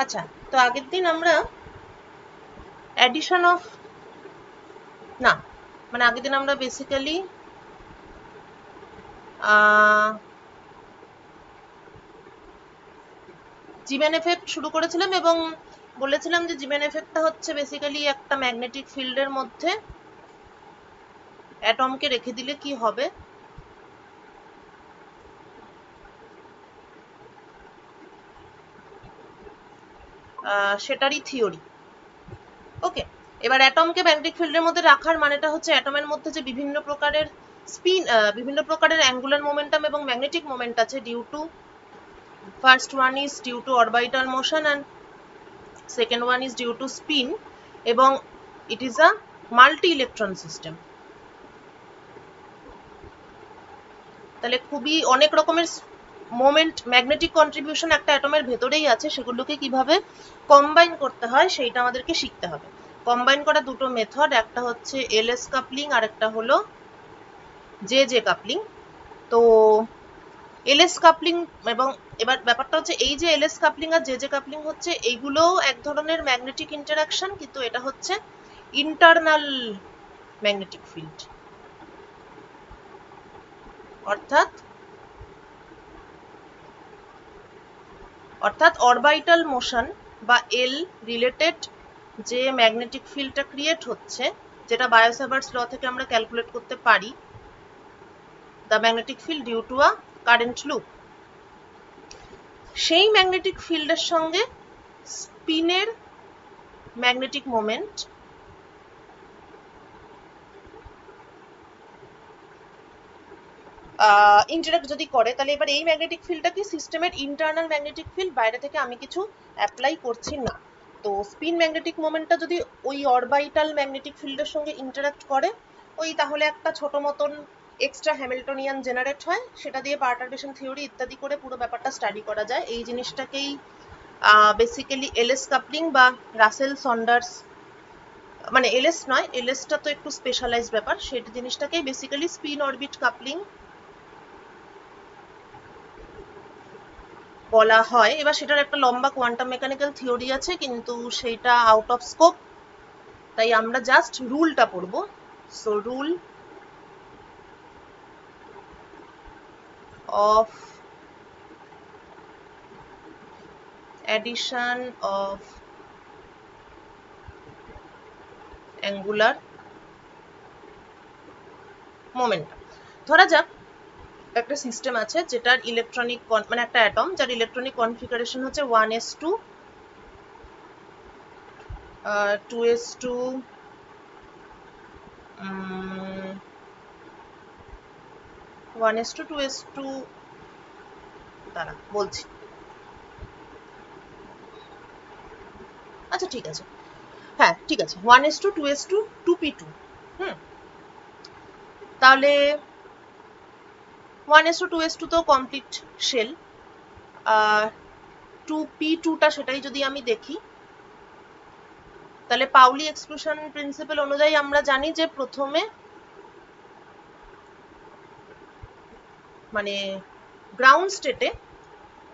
আচ্ছা, তো আগের দিন আমরা অ্যাডিশন অফ না মানে আগের দিন আমরা বেসিক্যালি জিমেন এফেক্ট শুরু করেছিলাম এবং বলেছিলাম যে জিমেন এফেক্টটা হচ্ছে বেসিক্যালি একটা ম্যাগনেটিক ফিল্ডের মধ্যে অ্যাটমকে রেখে দিলে কি হবে সেটারই থিওরি। ওকে, এবার অ্যাটমকে ম্যাগনেটিক ফিল্ডের মধ্যে রাখার মানেটা হচ্ছে অ্যাটমের মধ্যে যে বিভিন্ন প্রকারের স্পিন, বিভিন্ন প্রকারের অ্যাঙ্গুলার মোমেন্টাম এবং ম্যাগনেটিক মোমেন্ট আছে due to first one is due to orbital motion and second one is due to spin, এবং it is a multi electron system. তাহলে খুবই অনেক রকমের মোমেন্ট ম্যাগনেটিক কন্ট্রিবিউশন একটা অ্যাটমের ভেতরেই আছে, সেগুলোকে কিভাবে কম্বাইন করতে হয় সেইটা আমাদেরকে শিখতে হবে। কম্বাইন করা দুটো মেথড, একটা হচ্ছে এলএস কাপলিং আর একটা হলো জে জে কাপলিং। তো এলএস কাপলিং এবং এবার ব্যাপারটা হচ্ছে এই যে এলএস কাপলিং আর জে জে কাপলিং হচ্ছে এইগুলোও এক ধরনের ম্যাগনেটিক ইন্টারাকশন, কিন্তু এটা হচ্ছে ইন্টারনাল ম্যাগনেটিক ফিল্ড, অর্থাৎ অরবিটাল মোশন বা এল রিলেটেড যে ম্যাগনেটিক ফিল্ডটা ক্রিয়েট হচ্ছে, যেটা বায়োসাভার্টস ল থেকে আমরা ক্যালকুলেট করতে পারি, the magnetic field due to a current loop, সেই ম্যাগনেটিক ফিল্ডের সঙ্গে স্পিনের ম্যাগনেটিক মোমেন্ট ইন্টারাক্ট যদি করে, তাহলে এবার এই ম্যাগনেটিক ফিল্ডটা কি সিস্টেমের ইন্টারনাল ম্যাগনেটিক ফিল্ড, বাইরে থেকে আমি কিছু অ্যাপ্লাই করছি না। তো স্পিন ম্যাগনেটিক মোমেন্টটা যদি ওই অরবিটাল ম্যাগনেটিক ফিল্ডের সঙ্গে ইন্টারাক্ট করে, ওই তাহলে একটা ছোট মতন এক্সট্রা হ্যামিল্টনিয়ান জেনারেট হয়, সেটা দিয়ে পারটারবেশন থিওরি ইত্যাদি করে পুরো ব্যাপারটা স্টাডি করা যায়। এই জিনিসটাকেই বেসিক্যালি এলএস কাপলিং বা রাসেল সন্ডার্স, মানে এলএস নয়, এলএসটা তো একটু স্পেশালাইজড ব্যাপার, সেটা জিনিসটাকেই বেসিক্যালি স্পিন অরবিট কাপলিং বলা হয়। এবার সেটার একটা লম্বা কোয়ান্টাম মেকানিক্যাল থিওরি আছে, কিন্তু সেইটা আউট অফ স্কোপ, তাই আমরা জাস্ট রুলটা পড়বো। So rule of addition of angular momentum. ধরা যাক একটা সিস্টেম আছে যেটার ইলেকট্রনিক মানে একটা অ্যাটম যার ইলেকট্রনিক কনফিগারেশন হচ্ছে 1s2 2s2 1s2 2s2, দাঁড়া বলছি, আচ্ছা ঠিক আছে, হ্যাঁ ঠিক আছে, 1s2 2s2 2p2। তাহলে 1s2 2s2 তো কমপ্লিট শেল, আর 2p2টা সেটাই যদি আমি দেখি, তাহলে পাউলি এক্সক্লুশন প্রিন্সিপাল অনুযায়ী আমরা জানি যে প্রথমে মানে গ্রাউন্ড স্টেটে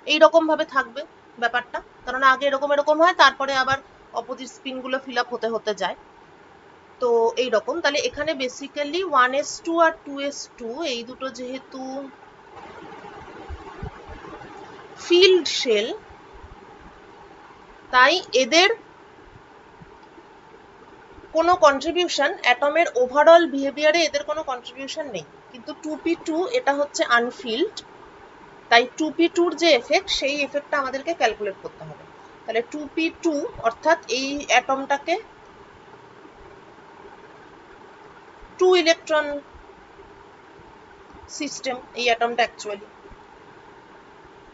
এইরকম ভাবে থাকবে ব্যাপারটা, কারণ আগে এরকম এরকম হয়, তারপরে আবার অপোজিট স্পিনগুলো ফিল আপ হতে হতে যায়। তো এইরকম, তাহলে এখানে বেসিক্যালি 1s2 আর 2s2 এই দুটো যেহেতু ফিল্ড শেল, তাই এদের কোনো কন্ট্রিবিউশন অ্যাটমের ওভারঅল বিহেভিয়ারে এদের কোনো কন্ট্রিবিউশন নেই, কিন্তু 2p2 এটা হচ্ছে আনফিল্ড, তাই 2p2-র যে এফেক্ট সেই এফেক্টটা আমাদেরকে ক্যালকুলেট করতে হবে। তাহলে 2p2 অর্থাৎ এই অ্যাটমটাকে 2 ইলেকট্রন সিস্টেম, এই অ্যাটমটা অ্যাকচুয়ালি।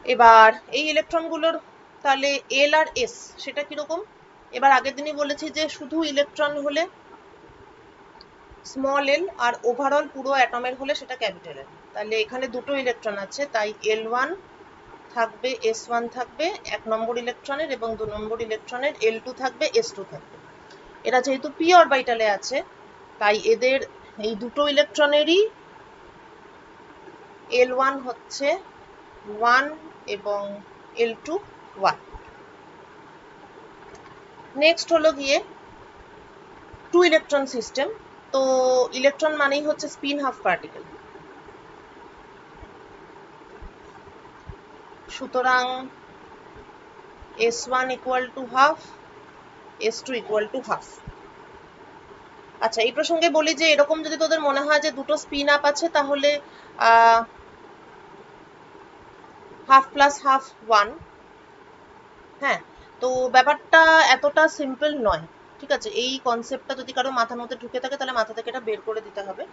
এবার এই ইলেকট্রনগুলোর তাহলে এল আর এস সেটা কিরকম, এবার আগের দিনই বলেছি যে শুধু ইলেকট্রন হলে স্মল এল, আর ওভারঅল পুরো অ্যাটমের হলে সেটা ক্যাপিটাল এল। তাহলে এখানে দুটো ইলেকট্রন আছে, তাই L1 থাকবে, S1 থাকবে এক নম্বর ইলেকট্রনের, এবং 2 নম্বর ইলেকট্রনের L2 থাকবে, S2 থাকবে। এরা যেহেতু p অরবিটালে আছে, তাই এদের এই দুটো ইলেকট্রনেরই L1 হচ্ছে 1 এবং L2 1। নেক্সট হলো গিয়ে 2 ইলেকট্রন সিস্টেম। তো ইলেকট্রন মানেই হচ্ছে স্পিন হাফ পার্টিকেল, সুতরাং S1 equal to half, S2 equal to half. আচ্ছা, এই প্রসঙ্গে বলি যে এরকম যদি তোদের মনে হয় যে দুটো স্পিন আপ আছে, তাহলে হাফ প্লাস হাফ 1। হ্যাঁ, তো ব্যাপারটা এতটা সিম্পল নয়, ঠিক আছে? এই কনসেপ্টটা যদি কারো মাথার মধ্যে ঢুকে থাকে তাহলে মাথা থেকে এটা বের করে দিতে হবে,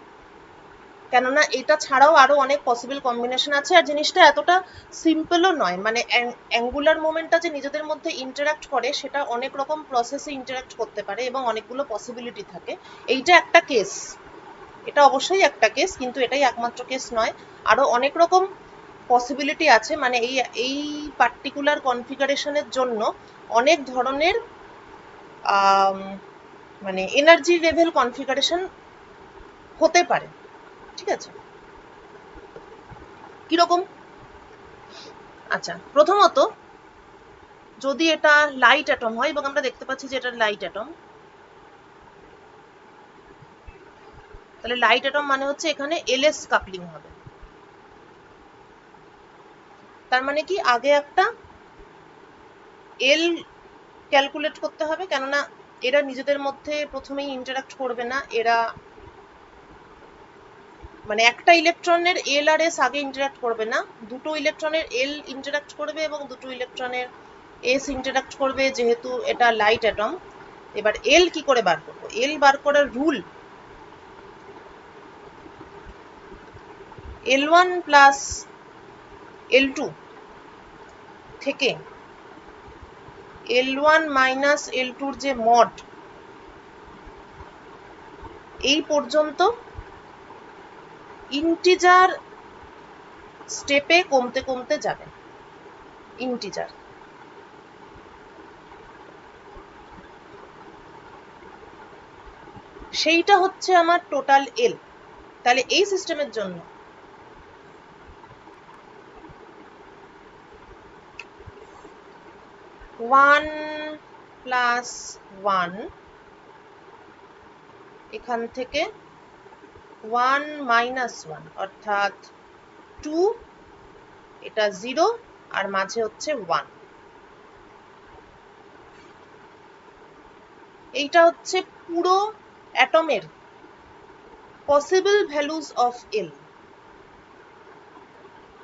কেননা এটা ছাড়াও আরো অনেক পসিবল কম্বিনেশন আছে, আর জিনিসটা এতটা সিম্পলও নয়। মানে অ্যাঙ্গুলার মোমেন্টটা যে নিজেদের মধ্যে ইন্টারাক্ট করে সেটা অনেক রকম প্রসেসে ইন্টারাক্ট করতে পারে এবং অনেকগুলো পসিবিলিটি থাকে। এইটা একটা কেস, এটা অবশ্যই একটা কেস, কিন্তু এটাই একমাত্র কেস নয়, আরো অনেক রকম পসিবিলিটি আছে। মানে এই পার্টিকুলার কনফিগারেশনের জন্য অনেক ধরনের মানে এনার্জি লেভেল কনফিগারেশন হতে পারে, ঠিক আছে? কিরকম? আচ্ছা, প্রথমত যদি এটা লাইট অ্যাটম হয়, এবং আমরা দেখতে পাচ্ছি যে এটা লাইট অ্যাটম, তাহলে লাইট অ্যাটম মানে হচ্ছে এখানে এলএস কাপলিং হবে। তার মানে কি আগে একটা এল ক্যালকুলেট করতে হবে, কেননা এরা নিজেদের মধ্যে প্রথমেই ইন্টারাক্ট করবে না। এরা মানে একটা ইলেকট্রনের এল আর এস আগে ইন্টারাক্ট করবে না, দুটো ইলেকট্রনের এল ইন্টারাক্ট করবে এবং দুটো ইলেকট্রনের এস ইন্টারাক্ট করবে, যেহেতু এটা লাইট অ্যাটম। এবার এল কি করে বার করবো? এল বার করার রুল L1 প্লাস L2 থেকে L1 মাইনাস L2 যে মড, এই পর্যন্ত ইন্টিজার স্টেপে কমতে কমতে যাবে। ইন্টিজার, সেইটা হচ্ছে আমার টোটাল এল। তাহলে এই সিস্টেমের জন্য ওয়ান প্লাস ওয়ান, এখান থেকে ওয়ান মাইনাস ওয়ান, অর্থাৎ টু, এটা জিরো, আর মাঝে হচ্ছে ওয়ান। এইটা হচ্ছে পুরো অ্যাটমের পসিবল ভ্যালুজ অফ এল।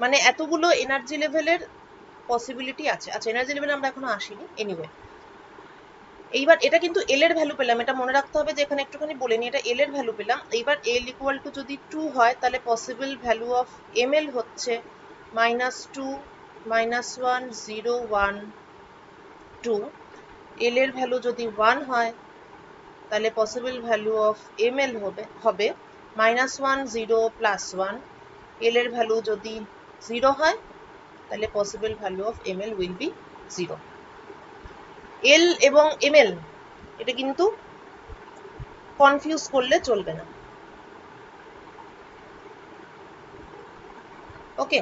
মানে এতগুলো এনার্জি লেভেলের পসিবিলিটি আছে। আচ্ছা, এনার্জি লেভেলে আমরা এখনো আসিনি, এনিওয়ে। এইবার এটা কিন্তু এল এর ভ্যালু পেলাম, এটা মনে রাখতে হবে যে এখানে একটুখানি বলে নি, এটা এল এর ভ্যালু পেলাম। এইবার এল ইকুয়াল টু যদি 2 হয়, তাহলে possible value of M L হচ্ছে -2, -1, 0, 1, 2। এল এর ভ্যালু যদি 1 হয়, তাহলে possible value of M L হবে -1, 0, +1। এল এর ভ্যালু যদি 0 হয়, তাহলে possible value of M L will be 0। L এবং এম এল এটা কিন্তু কনফিউজ করলে চলবে না, ওকে?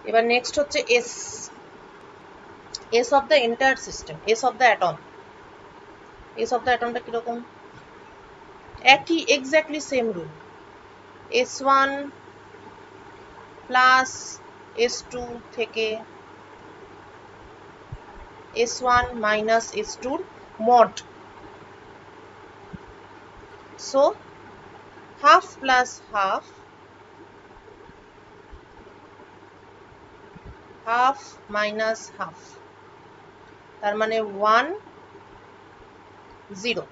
এবার নেক্সট হচ্ছে S, S of the entire system, S of the atom. S of the অ্যাটমটা কিরকম? একই, exactly same rule. S1 plus S2 থেকে S1 minus S2 mod, so half plus half, half minus half, তার মানে 1, 0।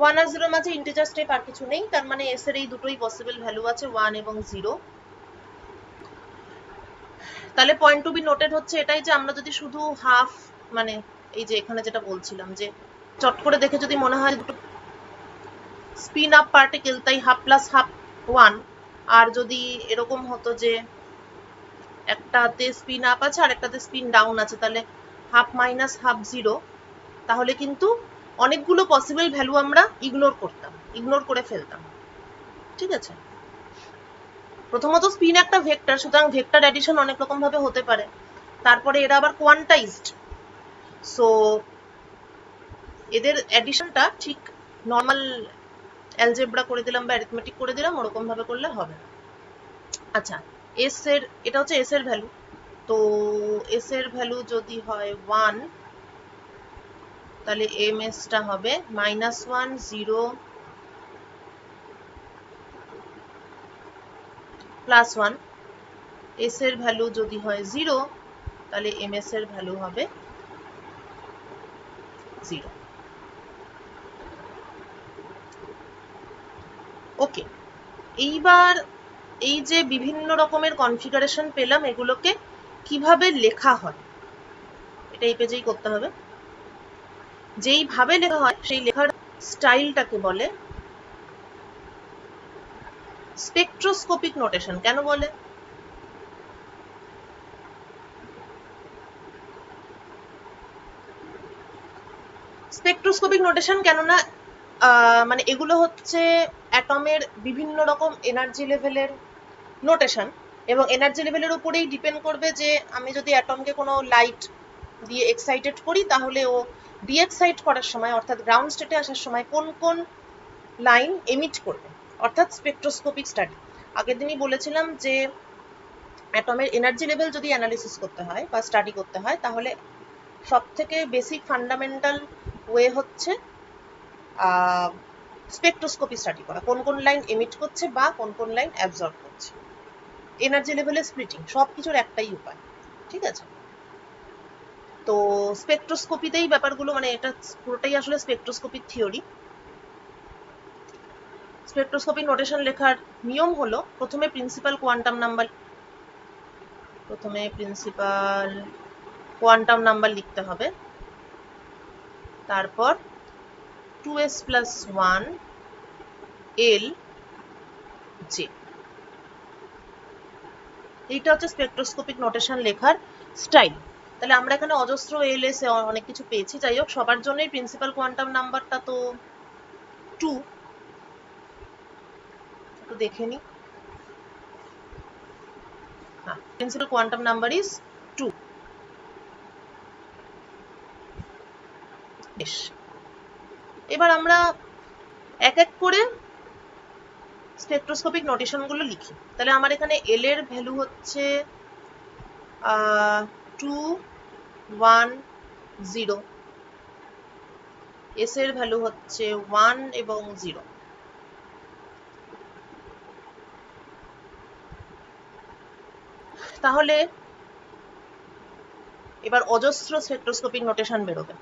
1 আর 0 মাঝে integer step আর কিছু নেই, তার মানে এস এর এই দুটোই পসিবল ভ্যালু আছে, 1 এবং 0। তাহলে পয়েন্ট টু বি নোটেড হচ্ছে এটাই যে আমরা যদি শুধু হাফ, মানে এই যে এখানে যেটা বলছিলাম যে চট করে দেখে যদি মনে হয় দুটো স্পিন আপ পার্টিকেল, তাই হাফ প্লাস হাফ 1। আর যদি এরকম হতো যে একটাতে স্পিন আপ আছে আর একটাতে স্পিন ডাউন আছে, তাহলে হাফ মাইনাস হাফ 0, তাহলে কিন্তু অনেকগুলো পসিবল ভ্যালু আমরা ইগনোর করে ফেলতাম, ঠিক আছে? প্রথমত স্পিন একটা ভেক্টর, সুতরাং ভেক্টর অ্যাডিশন অনেক রকম ভাবে হতে পারে। তারপরে এরা আবার কোয়ান্টাইজড, সো এদের অ্যাডিশনটা ঠিক নর্মাল অ্যালজেব্রা করে দিলাম বা অ্যারিথমেটিক করে দিলাম ওরকম ভাবে করলে হবে না। আচ্ছা, এস এর এটা হচ্ছে এস এর ভ্যালু, তো এস এর ভ্যালু যদি হয় 1 তাহলে এম এসটা হবে -1 0 +1। এস এর ভ্যালু যদি হয় 0 তাহলে এম এস এর ভ্যালু হবে 0। ওকে, এইবার এই যে বিভিন্ন রকমের কনফিগারেশন পেলাম এগুলোকে কিভাবে লেখা হয় এটা এই পেজেই করতে হবে। যেইভাবে লেখা হয় সেই লেখার স্টাইলটাকে বলে স্পেকট্রোস্কোপিক নোটেশন। কেন বলে? স্পেকট্রোস্কোপিক নোটেশন কেননা মানে এগুলো হচ্ছে অ্যাটমের বিভিন্ন রকম এনার্জি লেভেলের নোটেশন, এবং এনার্জি লেভেলের উপরেই ডিপেন্ড করবে যে আমি যদি অ্যাটমকে কোনো লাইট দিয়ে এক্সাইটেড করি তাহলে ও ডিএক্সাইট করার সময় অর্থাৎ গ্রাউন্ড স্টেটে আসার সময় কোন কোন লাইন এমিট করবে, অর্থাৎ স্পেকট্রোস্কোপিক স্টাডি। আগের দিনই বলেছিলাম যে অ্যাটমের এনার্জি লেভেল যদি অ্যানালিসিস করতে হয় বা স্টাডি করতে হয় তাহলে সব থেকে বেসিক ফান্ডামেন্টাল ওয়ে হচ্ছে স্পেকট্রোস্কোপি স্টাডি করা, কোন কোন লাইন এমিট করছে বা কোন কোন লাইন অ্যাবজর্ব করছে। এনার্জি লেভেলে স্প্লিটিং সব কিছুর একটাই উপায়, ঠিক আছে? তো স্পেকট্রোস্কোপিতেই ব্যাপারগুলো, মানে এটা পুরোটাই আসলে স্পেকট্রোস্কোপিক থিওরি। স্পেকট্রোস্কোপিক নোটেশন লেখার নিয়ম হলো প্রথমে প্রিন্সিপাল কোয়ান্টাম নাম্বার লিখতে হবে, তারপর 2s + 1 l j। এইটা হচ্ছে স্পেকট্রোস্কোপিক নোটেশন লেখার স্টাইল। তাহলে আমরা এখানে অজস্র এল এস অনেক কিছু পেয়েছি। যাই হোক, সবার জন্যই প্রিন্সিপাল কোয়ান্টাম নাম্বারটা তো 2। একটু দেখে নি। হ্যাঁ, প্রিন্সিপাল কোয়ান্টাম নাম্বার ইজ 2। বেশ, এবার আমরা এক এক করে স্পেকট্রোস্কোপিক নোটেশনগুলো লিখি। তাহলে আমার এখানে এল এর ভ্যালু হচ্ছে 2 1 0, এস এর ভ্যালু হচ্ছে 1 এবং 0। তাহলে এবার অজস্র স্পেকট্রোস্কোপিক নোটেশন বেরোবে।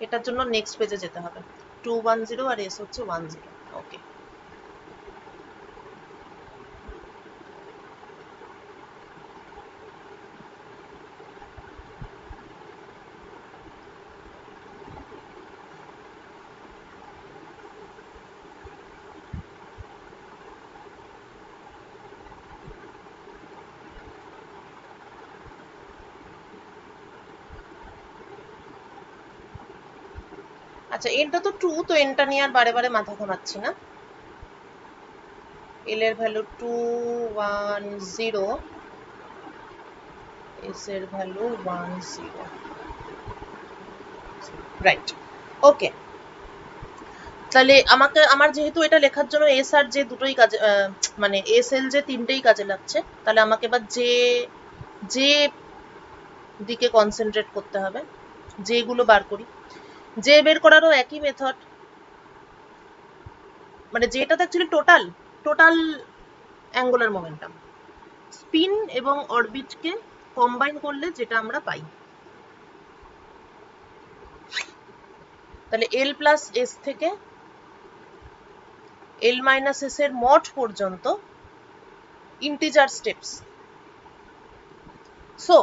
এটার জন্য নেক্সট পেজে যেতে হবে। 2 1 0 আর এস হচ্ছে 1 0। ওকে, আচ্ছা এনটা তো 2, তো এনটা নিয়ে আর বারে বারে মাথা ঘামাচ্ছি না। এল এর ভ্যালু 2 1 0, এস এর ভ্যালু 1 0। রাইট, ওকে। তাহলে আমার যেহেতু এটা লেখার জন্য এস আর জে দুটোই কাজে, মানে এস এল জে তিনটেই কাজে লাগছে, তাহলে আমাকে এবার যে দিকে কনসেন্ট্রেট করতে হবে, যেগুলো বার করি। যে বের করারও একই মেথড, মানে যেটাতে actually total angular momentum, spin এবং অরবিটকে কম্বাইন করলে যেটা আমরা পাই। তাহলে এল প্লাস এস থেকে এল মাইনাস এস এর মড পর্যন্ত integer steps. So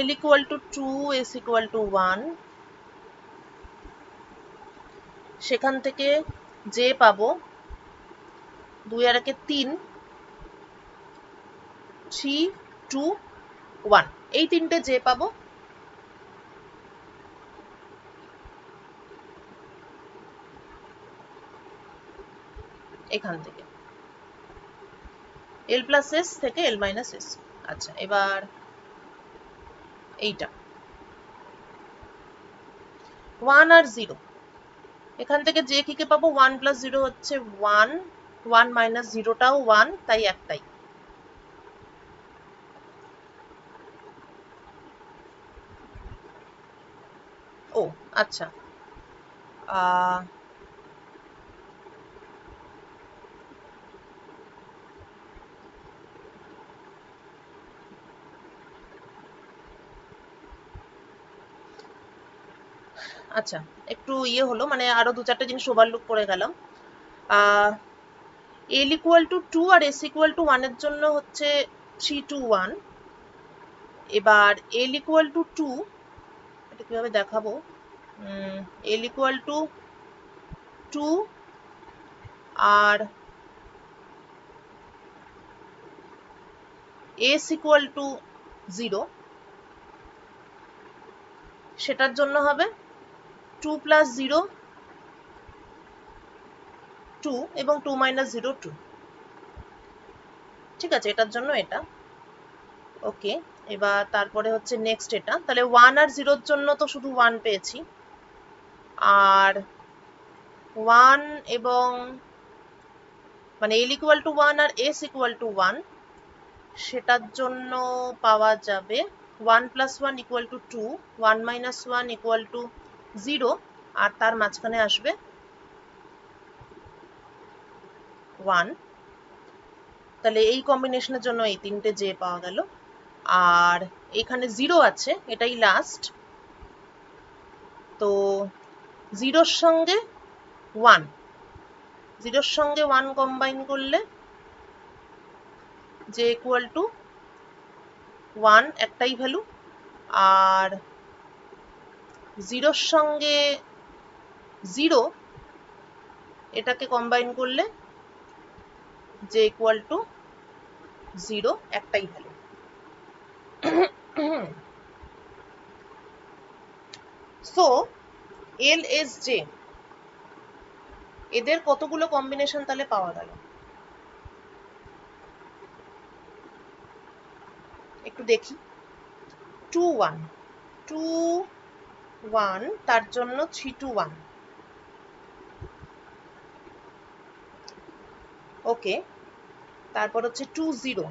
l equal to 2, s equal to 1, সেখান থেকে যে পাবো 2 আর 1 3, 3 2 1, এই তিনটে যে পাবো এখান থেকে l প্লাস এস থেকে l মাইনাস এস। আচ্ছা, এবার এইটা 1 আর 0, এখান থেকে যে কি কে পাবো 1 প্লাস 0 হচ্ছে 1, 1 মাইনাস 0টাও 1, তাই একটাই। ও আচ্ছা, আচ্ছা একটু ইয়ে হলো, মানে আরো দু চারটে জিনিস ওভারলুক করে গেলাম। l ইকুয়াল টু 2 আর s ইকুয়াল টু 1 এর জন্য হচ্ছে 3 2 1। এবার l ইকুয়াল টু 2, এটা কিভাবে দেখাবো, l ইকুয়াল টু 2 আর s ইকুয়াল টু 0, সেটার জন্য হবে 2 প্লাস 0 2 এবং 2 মাইনাস 0 2। ঠিক আছে, এটার জন্য এটা ওকে। এবার তারপরে হচ্ছে নেক্সট এটা, তাহলে 1 আর 0 জন্য তো শুধু 1 পেয়েছি, আর 1 এবং মানে l ইকুয়াল টু 1 আর s ইকুয়াল টু 1, সেটার জন্য পাওয়া যাবে 1 plus 1 equal to 2, 1 minus 1 equal to 0, আর তার মাঝখানে আসবে 1। তাহলে এই কম্বিনেশনের জন্য এই তিনটে যে পাওয়া গেল, আর এখানে 0 আছে, এটাই লাস্ট। তো 0 এর সঙ্গে 1, 0 এর সঙ্গে 1 কম্বাইন করলে যে ইকুয়াল টু 1, একটাই ভ্যালু, আর 0 এর সঙ্গে 0 এটাকে কম্বাইন করলে যে ইকুয়াল টু 0, একটাই value. So L S J এদের কতগুলো কম্বিনেশন তাহলে পাওয়া গেল একটু দেখি। 2 1 2 1, তার জন্য 3 2 1, ওকে। তারপর হচ্ছে 2 0,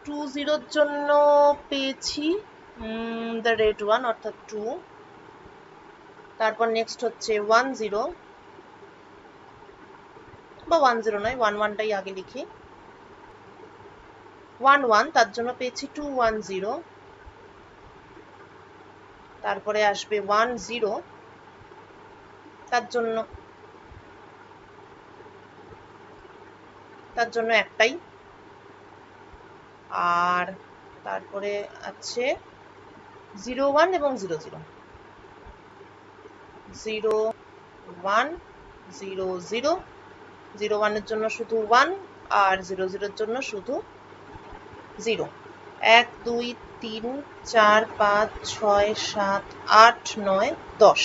2 0 এর জন্য পেয়েছি দ্য রেড ওয়ান অর্থাৎ 2। তারপর নেক্সট হচ্ছে 1 0, বা 1 0 নয়, 1 1টাই আগে লিখি। 1 1, তার জন্য পেয়েছি 2 1 0। তারপরে আসবে 1 0, তার জন্য একটাই, আর তারপরে আছে 0 1 এবং 0 0, 0 1 0 0, 0 1 এর জন্য শুধু 1, আর 0 0 এর জন্য শুধু 0। 1 2 3 4 5 6 7 8 9 10,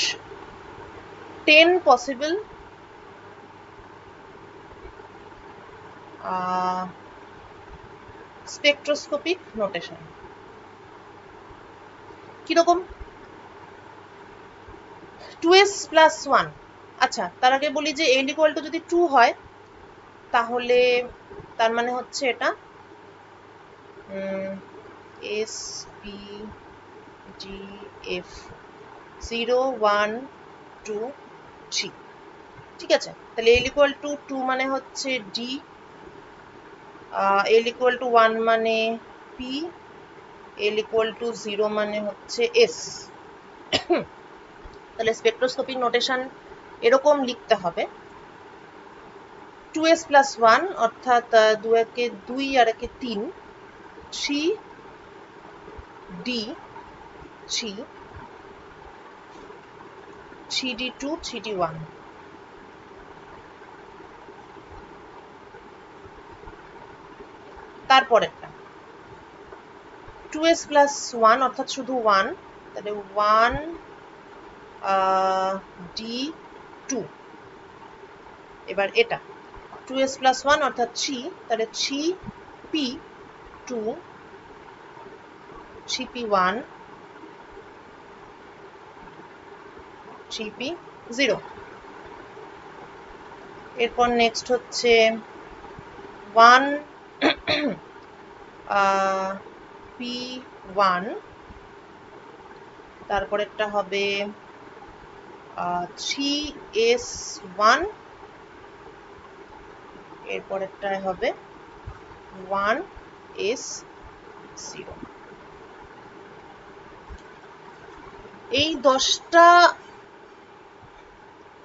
10 পসিবল স্পেকট্রোস্কোপিক নোটেশন। কিরকম? 2s প্লাস 1, আচ্ছা তার আগে বলি যে l ইকুয়াল টু যদি 2 হয় তাহলে তার মানে হচ্ছে এটা এস পি ডি এফ 0 1 2 3, ঠিক আছে। তাহলে l ইকুয়াল টু 2 মানে হচ্ছে ডি, l ইকুয়াল টু 1 মানে পি, l ইকুয়াল টু 0 মানে হচ্ছে এস। তাহলে স্পেকট্রোস্কোপিক নোটেশন এরকম লিখতে হবে 2s প্লাস 1 অর্থাৎ 2 একে 2 আর একে 3, 3 ডি 3, 3d2 3d1। তারপরেরটা 2s প্লাস 1 অর্থাৎ শুধু 1, তাহলে 1 d2। এবার এটা 2s প্লাস 1 অর্থাৎ 3, তাহলে 3p2 3p1 3p0। এরপর নেক্সট হচ্ছে 1p1, তারপরেরটা হবে 3s1, এরপরেরটায় হবে 1s0। এই 10টা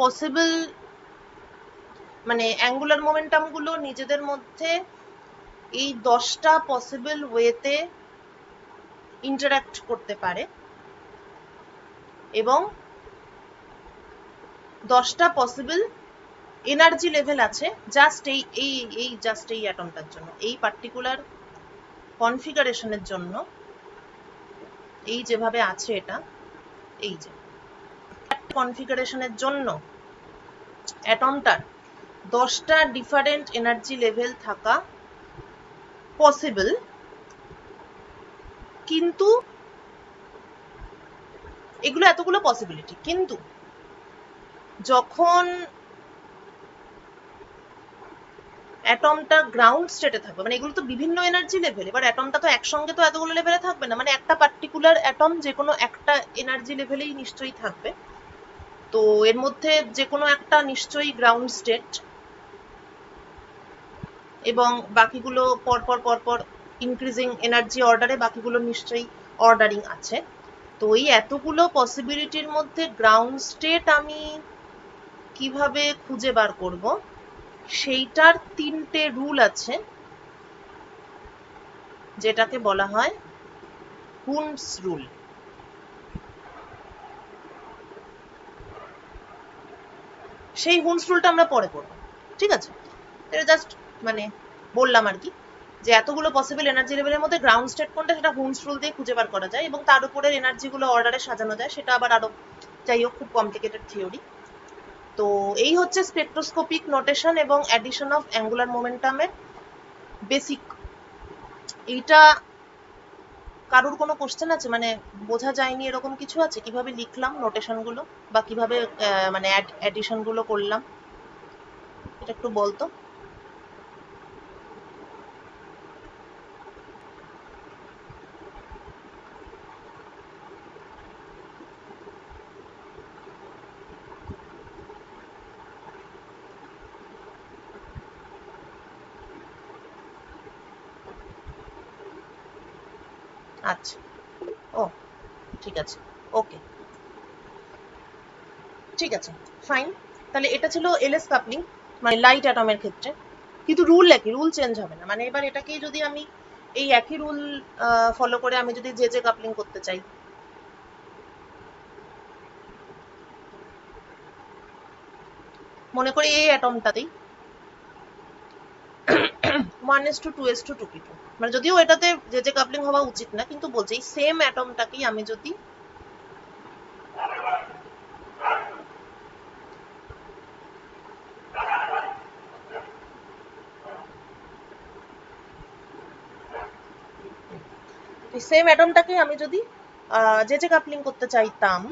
পসিবল মানে অ্যাঙ্গুলার মোমেন্টাম গুলো নিজেদের মধ্যে এই 10টা পসিবল ওয়েতে ইন্টারঅ্যাক্ট করতে পারে এবং 10টা পসিবল এনার্জি লেভেল আছে জাস্ট এই অ্যাটমটার জন্য, এই পার্টিকুলার কনফিগারেশনের জন্য। এই যেভাবে আছে এটা, এই যে কনফিগারেশনের জন্য অ্যাটমটার 10টা ডিফারেন্ট এনার্জি লেভেল থাকা পসিবল। কিন্তু এগুলো এতগুলো পসিবিলিটি, কিন্তু যখন অ্যাটমটা গ্রাউন্ড স্টেটে থাকবে, মানে এগুলো তো বিভিন্ন এনার্জি লেভেল, এবার অ্যাটমটা তো একসঙ্গে তো এতগুলো লেভেলে থাকবে না, মানে একটা পার্টিকুলার অ্যাটম যে কোনো একটা এনার্জি লেভেলেই নিশ্চয়ই থাকবে। তো এর মধ্যে যে কোনো একটা নিশ্চয়ই গ্রাউন্ড স্টেট এবং বাকিগুলো পরপর পরপর ইনক্রিজিং এনার্জি অর্ডারে বাকিগুলো নিশ্চয়ই অর্ডারিং আছে। তো এই এতগুলো পসিবিলিটির মধ্যে গ্রাউন্ড স্টেট আমি কিভাবে খুঁজে বার করব, সেইটার 3টে রুল আছে, যেটাকে বলা হয় হুন্ডস রুল। সেই হুন্ডস রুলটা আমরা পরে করব, ঠিক আছে? এটা জাস্ট মানে বললাম আর কি, যে এতগুলো পসিবল এনার্জি লেভেলের মধ্যে গ্রাউন্ড স্টেট কোনটা সেটা হুন্ডস রুল দিয়ে খুঁজে বার করা যায়, এবং তার উপরে এনার্জিগুলো অর্ডারে সাজানো যায়, সেটা আবার আরো যাই হোক খুব কমপ্লিকেটেড থিওরি। তো এই হচ্ছে স্পেকট্রোস্কোপিক নোটেশন এবং অ্যাডিশন অফ অ্যাঙ্গুলার মোমেন্টামের বেসিক। এইটা কারোর কোনো কোশ্চেন আছে, মানে বোঝা যায়নি এরকম কিছু আছে? কিভাবে লিখলাম নোটেশনগুলো বা কিভাবে মানে অ্যাডিশনগুলো করলাম, এটা একটু বলতো। আচ্ছা, ও ঠিক আছে, ওকে, ঠিক আছে, ফাইন। তাহলে এটা ছিল এলএস কাপলিং, মানে লাইট অ্যাটমের ক্ষেত্রে। কিন্তু রুল একই, রুল চেঞ্জ হবে না। মানে এবার এটাকেই যদি আমি এই একই রুল ফলো করে আমি যদি যে কাপলিং করতে চাই, মনে করি এই অ্যাটমটাতেই 1:2:2p2, মানে যদিও এটাতে যে কাপলিং হওয়া উচিত না, কিন্তু বলছি এই সেম অ্যাটমটাকেই আমি যদি সেম অ্যাটমটাকে আমি যদি যে কাপলিং করতে চাইতাম,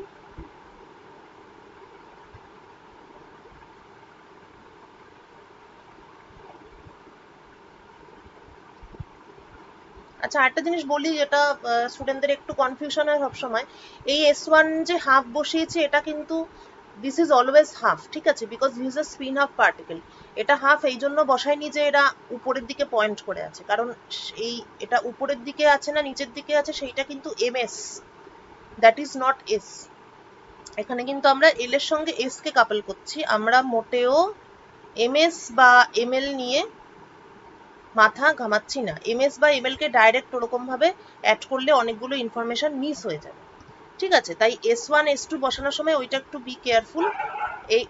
আচ্ছা একটা জিনিস বলি, যেটা স্টুডেন্টদের একটু কনফিউশন হয় সবসময়। এই S1 যে হাফ বসিয়েছে, এটা কিন্তু দিস ইজ অলওয়েজ হাফ, ঠিক আছে? Because this is a spin half particle. এটা হাফ এই জন্য বসায়নি যে এরা উপরের দিকে পয়েন্ট করে আছে, কারণ এই এটা উপরের দিকে আছে না নিচের দিকে আছে সেইটা কিন্তু MS, that is not S। এখানে কিন্তু আমরা এল এর সঙ্গে S কে কাপল করছি, আমরা মোটেও MS বা ML নিয়ে মাথা ঘামাচ্ছি না। MS বা ML কে ডাইরেক্ট ওরকম ভাবে অ্যাড করলে অনেকগুলো ইনফরমেশন মিস হয়ে যাবে, ঠিক আছে? তাই S1 S2 বসানোর সময় ওইটা একটু বি কেয়ারফুল।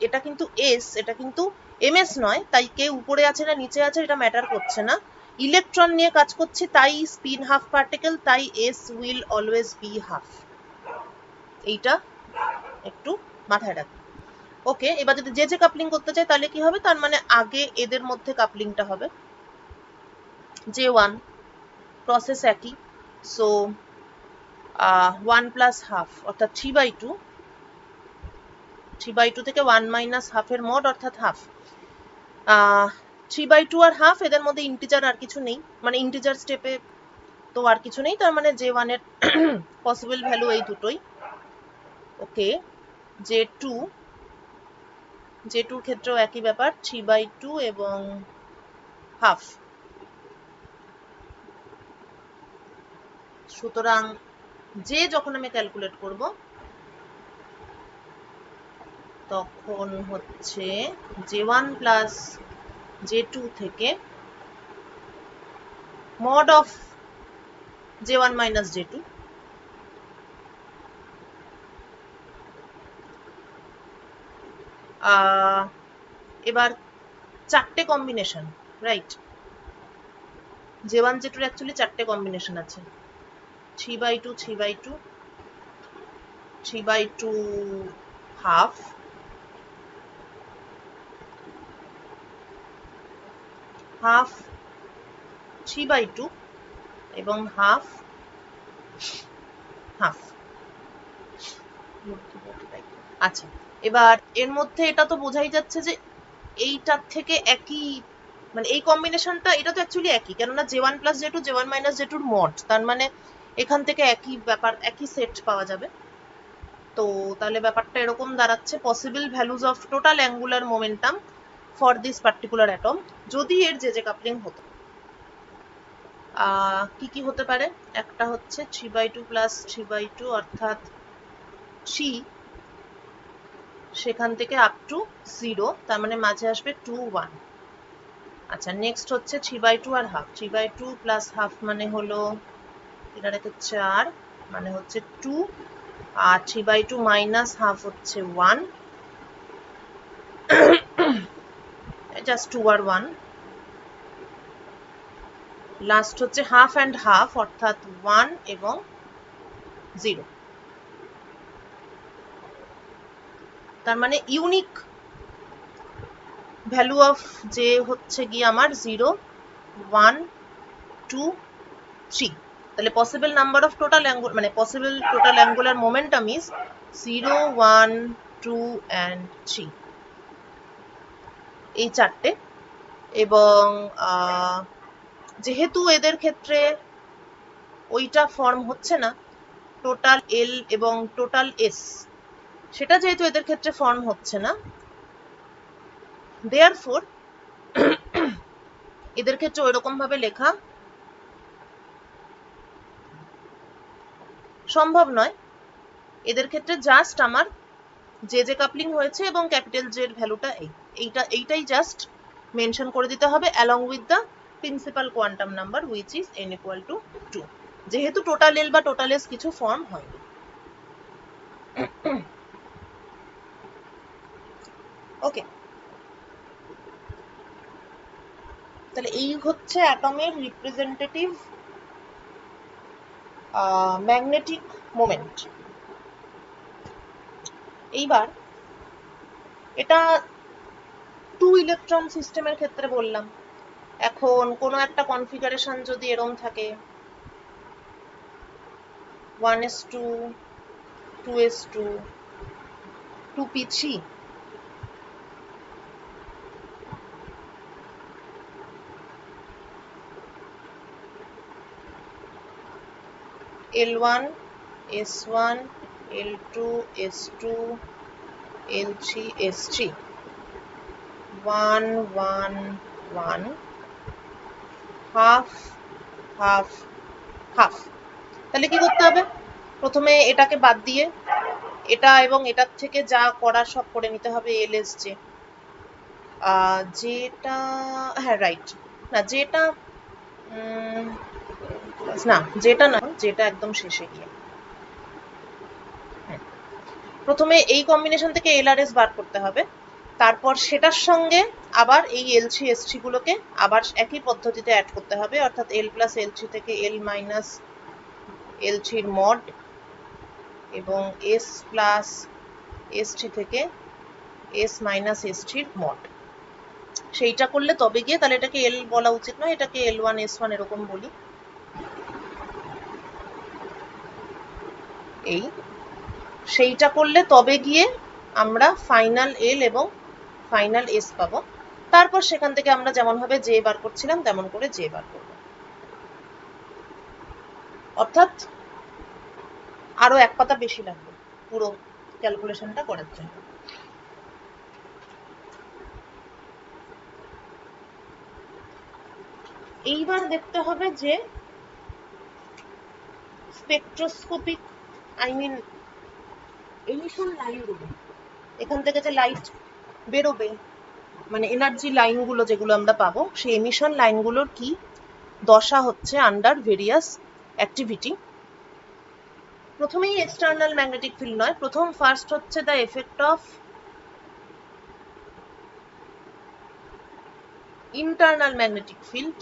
এটা কিন্তু S, এটা কিন্তু MS নয়, তাই কে উপরে আছে না নিচে আছে এটা ম্যাটার করছে না। ইলেকট্রন নিয়ে কাজ করছি, তাই স্পিন হাফ পার্টিকেল, তাই S will always be half. এইটা একটু মাথায় রাখবে। ওকে, এবার যদি যে কাপলিং করতে চাই তাহলে কি হবে, তার মানে আগে এদের মধ্যে কাপলিংটা হবে J1, প্রসেস একই। সো 1 প্লাস হাফ অর্থাৎ 3/2 3/2 থেকে 1 মাইনাস হাফের মড অর্থাৎ হাফ। 3/2 আর হাফ, এদের মধ্যে ইন্টিজার আর কিছু নেই, মানে ইন্টিজার স্টেপে তো আর কিছু নেই, তার মানে J1 এর পসিবল ভ্যালু এই দুটোই। ওকে, J2 এর ক্ষেত্রেও একই ব্যাপার, 3/2 এবং হাফ। সুতরাং যে যখন আমি ক্যালকুলেট করব তখন হচ্ছে J1 প্লাস J2 থেকে mod of J1 minus J2 এবার চারটে কম্বিনেশন, রাইট? J1 J2 এর অ্যাকচুয়ালি চারটে কম্বিনেশন আছে, 3/2 3/2 3/2 হাফ, হাফ 3/2 এবং হাফ হাফ। আচ্ছা, এবার এর মধ্যে এটা তো বোঝাই যাচ্ছে যে এইটার থেকে একই, মানে এই কম্বিনেশনটা এটা তো অ্যাকচুয়ালি একই, কেননা J1 plus J2 J1 minus J2 এর মড, তার মানে এখান থেকে একই ব্যাপার, একই সেট পাওয়া যাবে। তো তাহলে ব্যাপারটা এরকম দাঁড়াচ্ছে, possible values of total angular momentum for this particular atom, যদি এর যে কাপলিং হতো। কি কি হতে পারে? একটা হচ্ছে 3/2 প্লাস 3/2 অর্থাৎ 3, সেখান থেকে আপ টু 0, তার মানে মাঝে আসবে 2 1। আচ্ছা, নেক্সট হচ্ছে 3/2 আর হাফ, 3/2 প্লাস হাফ মানে হলো এটা রেখে 4, মানে হচ্ছে 2, আর 3/2 মাইনাস হাফ হচ্ছে 1, জাস্ট 2 আর 1। লাস্ট হচ্ছে হাফ অ্যান্ড হাফ অর্থাৎ 1 এবং 0, তার মানে ইউনিক ভ্যালু অফ যে হচ্ছে গিয়ে আমার 0 1 2 3। তাহলে পসিবল নাম্বার অফ টোটাল অ্যাঙ্গুল, মানে possible total angular momentum is 0 1 2 and 3, এই চারটে। এবং যেহেতু এদের ক্ষেত্রে ওইটা ফর্ম হচ্ছে না, টোটাল এল এবং টোটাল এস, সেটা যেহেতু এদের ক্ষেত্রে ফর্ম হচ্ছে না, দেয়ারফোর এদের ক্ষেত্রে ওইরকম ভাবে লেখা সম্ভব নয়। এদের ক্ষেত্রে জাস্ট আমার যে কাপলিং হয়েছে এবং ক্যাপিটাল জে এর ভ্যালুটা এইটাই জাস্ট মেনশন করে দিতে হবে along with the principal quantum number which is n equal to 2, যেহেতু টোটাল এল বা টোটাল এস কিছু ফর্ম হয়নি। ওকে, তাহলে এই হচ্ছে অ্যাটমের রিপ্রেজেন্টেটিভ ম্যাগনেটিক মোমেন্ট। এইবার এটা 2 ইলেকট্রন সিস্টেমের ক্ষেত্রে বললাম। এখন কোনো একটা কনফিগারেশন যদি এরম থাকে 1s2 2s2 2p3, L1 S1 L2 S2 L3 S3 1 1 1 half half half. তাহলে কি করতে হবে? প্রথমে এটাকে বাদ দিয়ে এটা এবং এটার থেকে যা করার সব করে নিতে হবে LSJ, যেটা হ্যাঁ রাইট, না যেটা না যেটা না, যেটা একদম শেষে গিয়ে প্রথমে এই কম্বিনেশন থেকে LRS বার করতে হবে, তারপর সেটার সঙ্গে আবার এই L3 S3 গুলোকে আবার একই পদ্ধতিতে অ্যাড করতে হবে, অর্থাৎ L প্লাস L3 থেকে L মাইনাস L3 এর মড এবং S প্লাস S3 থেকে S মাইনাস S3 এর মড। সেইটা করলে তবে গিয়ে, তাহলে এটাকে L বলা উচিত নয়, এটাকে L1 S1 এরকম বলি। সেইটা করলে তবে গিয়ে আমরা ফাইনাল এল এবং ফাইনাল এস পাবো। তারপর সেখান থেকে আমরা যেমন ভাবে জে বার করছিলাম তেমন করে জে বার করব, অর্থাৎ আরো এক পাতা বেশি লাগবে পুরো ক্যালকুলেশনটা করার জন্য। এইবার দেখতে হবে যে স্পেকট্রোস্কোপিক এমিশন লাইনগুলো, এখান থেকে যে লাইট বেরোবে মানে এনার্জি লাইনগুলো যেগুলো আমরা পাবো, সেই এমিশন লাইনগুলোর কি দশা হচ্ছে আন্ডার ভেরিয়াস অ্যাক্টিভিটি। প্রথমেই এক্সটার্নাল ম্যাগনেটিক ফিল্ড নয়, প্রথম ফার্স্ট হচ্ছে the effect of internal magnetic field,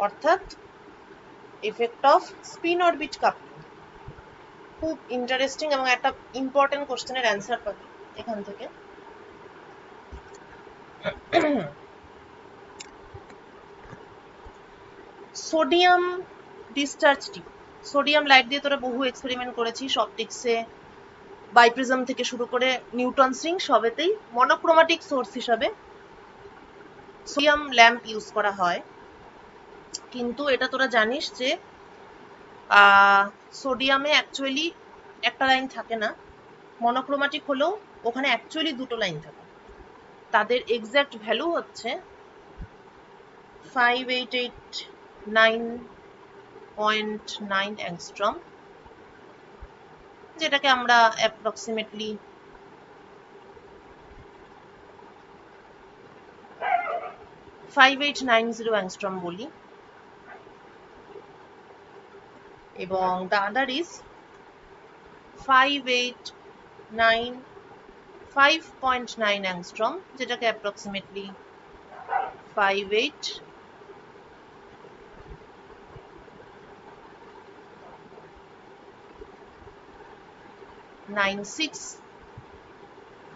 অর্থাৎ effect of spin orbit coupling. খুব ইন্টারেস্টিং এবং একটা ইম্পর্টেন্ট কোশ্চেনের অ্যান্সার পাবে এখান থেকে। Sodium discharge tube, sodium light দিয়ে তোরা বহু এক্সপেরিমেন্ট করেছিস, অপটিক্সে বাইপ্রিজম থেকে শুরু করে নিউটন রিং সবেতেই মনোক্রোমাটিক সোর্স হিসাবে সোডিয়াম ল্যাম্প ইউজ করা হয়। কিন্তু এটা তোরা জানিস যে সোডিয়ামে অ্যাকচুয়ালি একটা লাইন থাকে না, মনোক্রোমাটিক হলেও ওখানে অ্যাকচুয়ালি দুটো লাইন থাকে। তাদের এক্সাক্ট ভ্যালু হচ্ছে 5889.9 অ্যাংস্ট্রম, যেটাকে আমরা অ্যাপ্রক্সিমেটলি 5890 অ্যাংস্ট্রম বলি, এবং the other is 5.9 অ্যাংস্ট্রম, যেটাকে অ্যাপ্রক্সিমেটলি 5896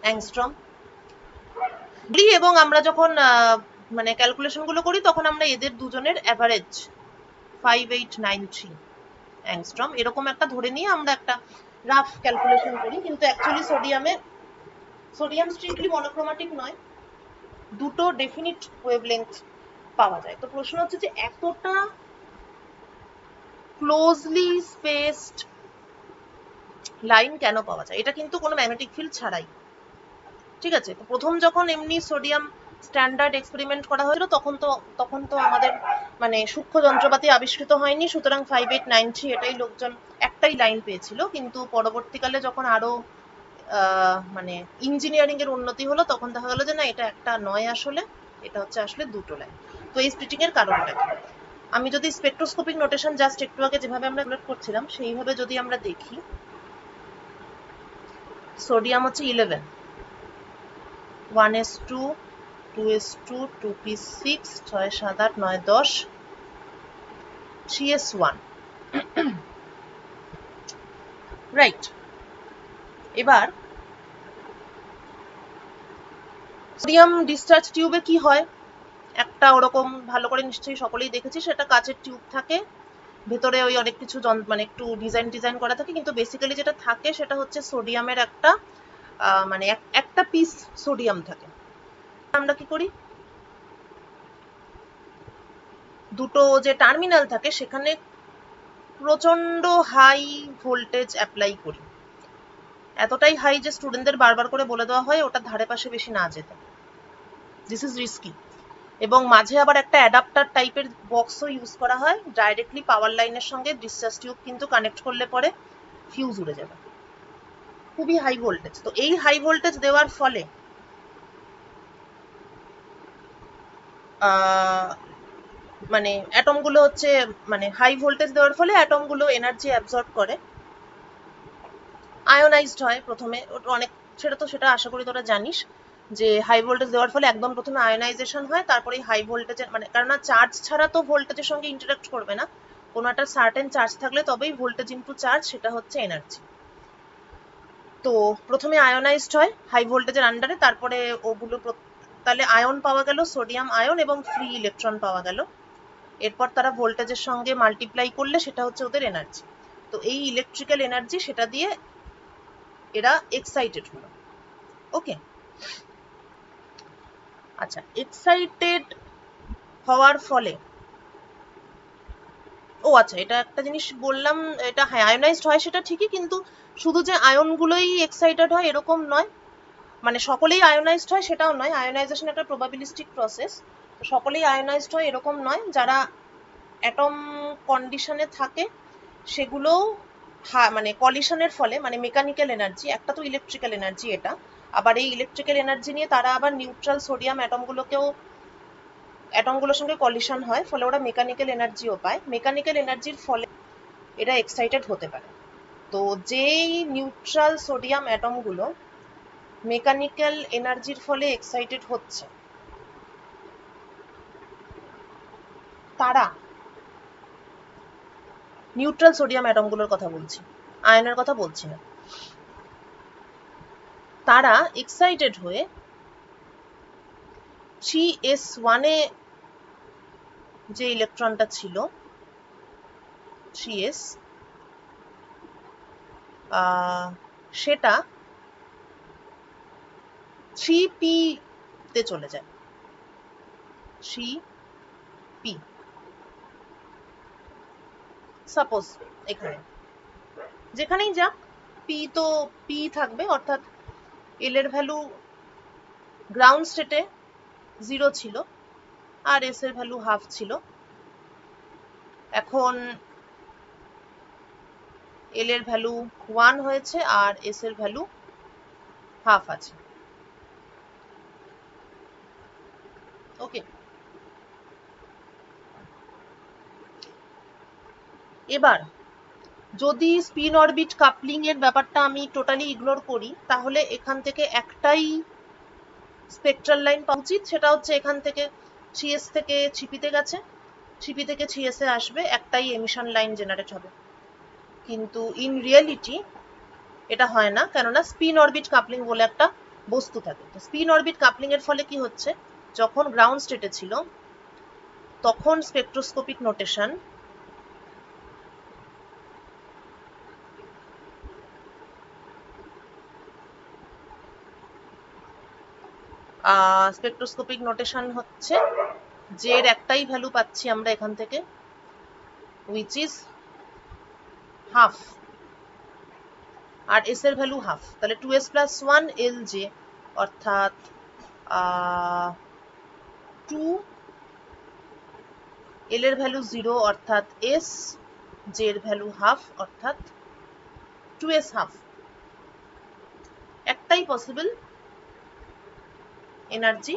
অ্যাংস্ট্রম। এবং আমরা যখন মানে ক্যালকুলেশন গুলো করি তখন আমরা এদের দুজনের অ্যাভারেজ 5893 অ্যাংস্ট্রম এরকম একটা ধরে নিয়ে আমরা একটা রাফ ক্যালকুলেশন করি। কিন্তু অ্যাকচুয়ালি সোডিয়াম স্ট্রিক্টলি মনোক্রোমাটিক নয়, দুটো ডেফিনিট ওয়েভলেংথ পাওয়া যায়। তো প্রশ্ন হচ্ছে যে এতটা ক্লোজলি স্পেসড লাইন কেন পাওয়া যায়? এটা কিন্তু কোনো ম্যাগনেটিক ফিল্ড ছাড়াই, ঠিক আছে? তো প্রথম যখন এমনি সোডিয়াম স্ট্যান্ডার্ড এক্সপেরিমেন্ট করা হয়েছিল তখন তো আমাদের মানে সূক্ষ্ম যন্ত্রপাতি আবিষ্কৃত হয়নি, সুতরাং 5893 এটাই লোকজন একটাই লাইন পেয়েছিল। কিন্তু পরবর্তীকালে যখন আরো মানে ইঞ্জিনিয়ারিং এর উন্নতি হলো তখন দেখা গেল যে না, এটা একটা নয়, আসলে এটা হচ্ছে আসলে দুটো লাইন। তো এই স্প্লিটিং এর কারণটা কি? আমি যদি স্পেকট্রোস্কোপিক নোটেশন জাস্ট একটু আগে যেভাবে আমরা ক্যালকুলেট করছিলাম সেইভাবে যদি আমরা দেখি, সোডিয়াম হচ্ছে 11, 1s2 2s2 2p6 6 7 8 9 10 3s1 right. এবার সোডিয়াম ডিসচার্জ টিউবে কি হয়, একটা ওরকম ভালো করে নিশ্চয়ই সকলেই দেখেছি, সেটা কাচের টিউব থাকে, ভেতরে ওই অনেক কিছু মানে একটু ডিজাইন করা থাকে, কিন্তু বেসিক্যালি যেটা থাকে সেটা হচ্ছে সোডিয়ামের একটা মানে একটা পিস সোডিয়াম থাকে। আমরা কি করি, দুটো যে টার্মিনাল থাকে সেখানে প্রচন্ড হাই ভোল্টেজ অ্যাপ্লাই করি, এতটাই হাই যে স্টুডেন্টদের বারবার করে বলে দেওয়া হয় ওটা ধারে পাশে বেশি না যেতে, দিস ইজ রিস্কি। এবং মাঝে আবার একটা অ্যাডাপ্টার টাইপের বক্সও ইউজ করা হয়, ডাইরেক্টলি পাওয়ার লাইনের সঙ্গে ডিসচার্জ টিউব কিন্তু কানেক্ট করলে পরে ফিউজ উড়ে যাবে, খুবই হাই ভোল্টেজ। তো এই হাই ভোল্টেজ দেওয়ার ফলে মানে অ্যাটমগুলো হচ্ছে মানে হাই ভোল্টেজ দেওয়ার ফলে অ্যাটমগুলো এনার্জি অ্যাবজর্ব করে, আয়োনাইজড হয় প্রথমে, অনেক সেটা আশা করি তোরা জানিস যে হাই ভোল্টেজ দেওয়ার ফলে একদম প্রথমে আয়োনাইজেশন হয়, তারপরে হাই ভোল্টেজের মানে কেননা চার্জ ছাড়া তো ভোল্টেজের সঙ্গে ইন্টারাক্ট করবে না, কোনো একটা সার্টেন চার্জ থাকলে তবেই ভোল্টেজ ইনটু চার্জ, সেটা হচ্ছে এনার্জি। তো প্রথমে আয়োনাইজড হয় হাই ভোল্টেজের আন্ডারে, তারপরে ওগুলো তাহলে আয়ন পাওয়া গেল, সোডিয়াম আয়ন এবং ফ্রি ইলেকট্রন পাওয়া গেল। এরপর তারা ভোল্টেজের সঙ্গে মাল্টিপ্লাই করলে সেটা হচ্ছে ওদের এনার্জি। তো এই ইলেকট্রিক্যাল এনার্জি, সেটা দিয়ে এরা এক্সাইটেড হলো। ওকে, আচ্ছা, এক্সাইটেড হওয়ার ফলে, ও আচ্ছা, এটা একটা জিনিস বললাম, এটা হ্যাঁ আয়োনাইজড হয় সেটা ঠিকই, কিন্তু শুধু যে আয়নগুলোই এক্সাইটেড হয় এরকম নয়, মানে সকলেই আয়োনাইজড হয় সেটাও নয়। আয়োনাইজেশন একটা প্রবাবিলিস্টিক প্রসেস, তো সকলেই আয়োনাইজড হয় এরকম নয়। যারা অ্যাটম কন্ডিশনে থাকে সেগুলোও মানে কলিশনের ফলে, মানে মেকানিক্যাল এনার্জি, একটা তো ইলেকট্রিক্যাল এনার্জি এটা, আবার এই ইলেকট্রিক্যাল এনার্জি নিয়ে তারা আবার নিউট্রাল সোডিয়াম অ্যাটমগুলোর সঙ্গে কলিশন হয়, ফলে ওরা মেকানিক্যাল এনার্জিও পায়। মেকানিক্যাল এনার্জির ফলে এরা এক্সাইটেড হতে পারে। তো যেই নিউট্রাল সোডিয়াম অ্যাটমগুলো মেকানিক্যাল এনার্জির ফলে এক্সাইটেড হচ্ছে, তারা, নিউট্রাল সোডিয়াম অ্যাটমগুলোর কথা বলছি, আয়নের কথা বলছি না, তারা এক্সাইটেড হয়ে CS1 এ যে ইলেকট্রনটা ছিল, CS, সেটা 3p তে চলে যায়। 3p সাপোজ এখানে যেখানেই যাক p তো p থাকবে, অর্থাৎ এল এর ভ্যালু গ্রাউন্ড স্টেটে 0 ছিল আর এস এর ভ্যালু হাফ ছিল। এখন এল এর ভ্যালু 1 হয়েছে আর এস এর ভ্যালু হাফ আছে। ওকে, এবার যদি স্পিন অরবিট কাপলিং এর ব্যাপারটা আমি টোটালি ইগনোর করি, তাহলে এখান থেকে একটাই স্পেকট্রাল লাইন পাওয়া উচিত, সেটা হচ্ছে এখান থেকে সিএস থেকে ছিপিতে গেছে, ছিপি থেকে সিএসে আসবে, একটাই এমিশন লাইন জেনারেট হবে। কিন্তু ইন রিয়েলিটি এটা হয় না, কেননা স্পিন অরবিট কাপলিং বলে একটা বস্তু থাকে। তো স্পিন অরবিট কাপলিং এর ফলে কি হচ্ছে, যখন গ্রাউন্ড স্টেটে ছিল তখন স্পেকট্রোস্কোপিক নোটেশন হচ্ছে যে এর একটাই ভ্যালু পাচ্ছি আমরা এখান থেকে, which is হাফ, আর এস এর ভ্যালু হাফ, তাহলে 2s + 1 LJ, অর্থাৎ 2, এল এর ভ্যালু 0 অর্থাৎ এস, জে এর ভ্যালু হাফ অর্থাৎ 2s হাফ। একটাই পসিবল এনার্জি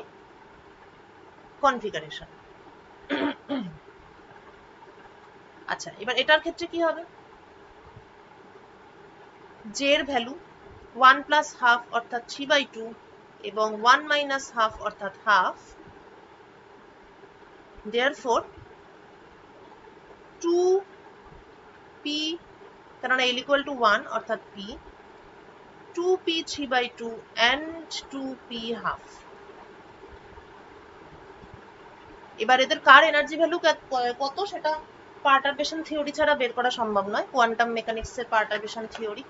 কনফিগারেশন। আচ্ছা, এবার এটার ক্ষেত্রে কি হবে, জে এর ভ্যালু 1 + হাফ অর্থাৎ 3/2 এবং 1 - হাফ অর্থাৎ হাফ, therefore 2p, কেননা l = 1 অর্থাৎ p, 2p 3/2 and 2p half. এবার এদের কার এনার্জি ভ্যালু কত সেটা পারটারবেশন থিওরি ছাড়া বের করা সম্ভব নয়, কোয়ান্টাম মেকানিক্সের পারটারবেশন থিওরি।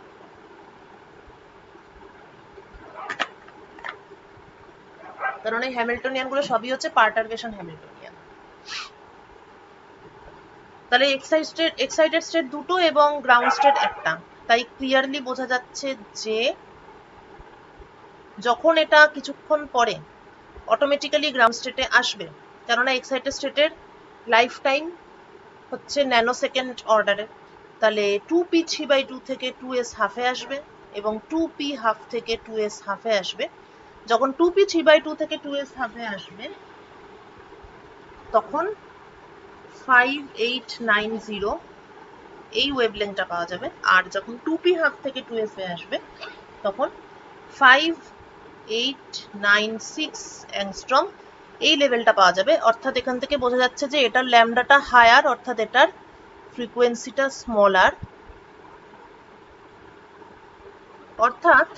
কারণ এই হ্যামিল্টনিয়ান গুলো সবই হচ্ছে পারটারবেশন হ্যামিল্টনিয়ান। তাহলে এক্সাইটেড স্টেট দুটো এবং গ্রাউন্ড স্টেট একটা, তাই ক্লিয়ারলি বোঝা যাচ্ছে যে যখন এটা কিছুক্ষণ পরে অটোমেটিক্যালি গ্রাউন্ড স্টেটে আসবে, কেননা এক্সাইটেড স্টেটের লাইফ টাইম হচ্ছে ন্যানো সেকেন্ড অর্ডারের, তাহলে 2p 3/2 থেকে 2s হাফে আসবে এবং 2p হাফ থেকে 2s হাফে আসবে। যখন 2p 3/2 থেকে 2s হাফে আসবে তখন 5890 এই ওয়েভলেংথটা পাওয়া যাবে, আর যখন 2p হাফ থেকে 2s এ আসবে তখন 5896 অ্যাংস্ট্রম এই লেভেলটা পাওয়া যাবে। অর্থাৎ এখান থেকে বোঝা যাচ্ছে যে এটার ল্যামডাটা হায়ার, অর্থাৎ এটার ফ্রিকোয়েন্সিটা স্মলার, অর্থাৎ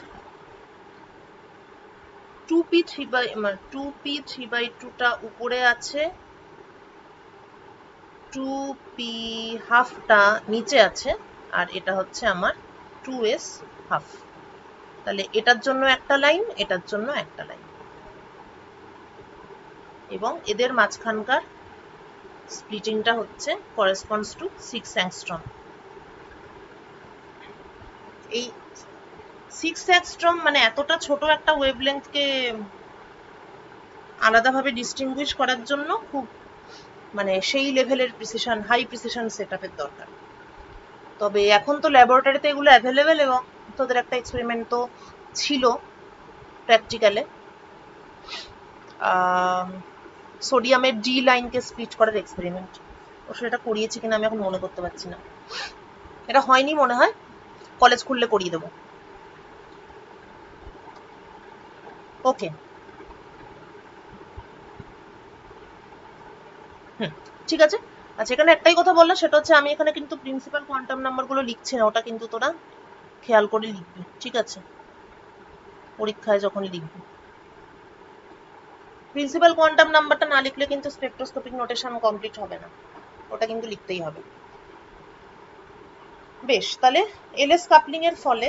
2p3/2টা উপরে আছে, 2p½ নিচে আছে, আর এটা হচ্ছে আমার 2s½ তাহলে এটার জন্য একটা লাইন, এটার জন্য একটা লাইন, এবং এদের মাঝখানকার স্প্লিটিংটা হচ্ছে করেসপন্ডস টু 6 অ্যাংস্ট্রম। এই 6 অ্যাংস্ট্রম মানে এতটা ছোট একটা ওয়েভলেন্থকে আলাদাভাবে ডিস্টিংগুইশ করার জন্য খুব মানে সেই লেভেলের প্রিসিশন, হাই প্রিসিশন সেটআপের দরকার। তবে এখন তো ল্যাবরেটরিতে এগুলো অ্যাভেলেবেল, এবং তোদের একটা এক্সপেরিমেন্ট তো ছিল প্র্যাকটিক্যালে, সোডিয়ামের ডি লাইনকে স্প্লিট করার এক্সপেরিমেন্ট। ও সেটা করিয়েছি কিনা আমি এখন মনে করতে পারছি না, এটা হয়নি মনে হয়, কলেজ খুললে করিয়ে দেবো। ওকে, ঠিক আছে। আচ্ছা, এখানে একটাই কথা বললাম, সেটা হচ্ছে আমি এখানে কিন্তু প্রিন্সিপাল কোয়ান্টাম নাম্বারগুলো লিখছি না, ওটা কিন্তু তোরা খেয়াল করে লিখবি, ঠিক আছে, পরীক্ষায় যখন লিখবি। প্রিন্সিপাল কোয়ান্টাম নাম্বারটা না লিখলে কিন্তু স্পেকট্রোস্কোপিক নোটেশন কমপ্লিট হবে না, ওটা কিন্তু লিখতেই হবে। বেশ, তাহলে এলএস কাপলিং এর ফলে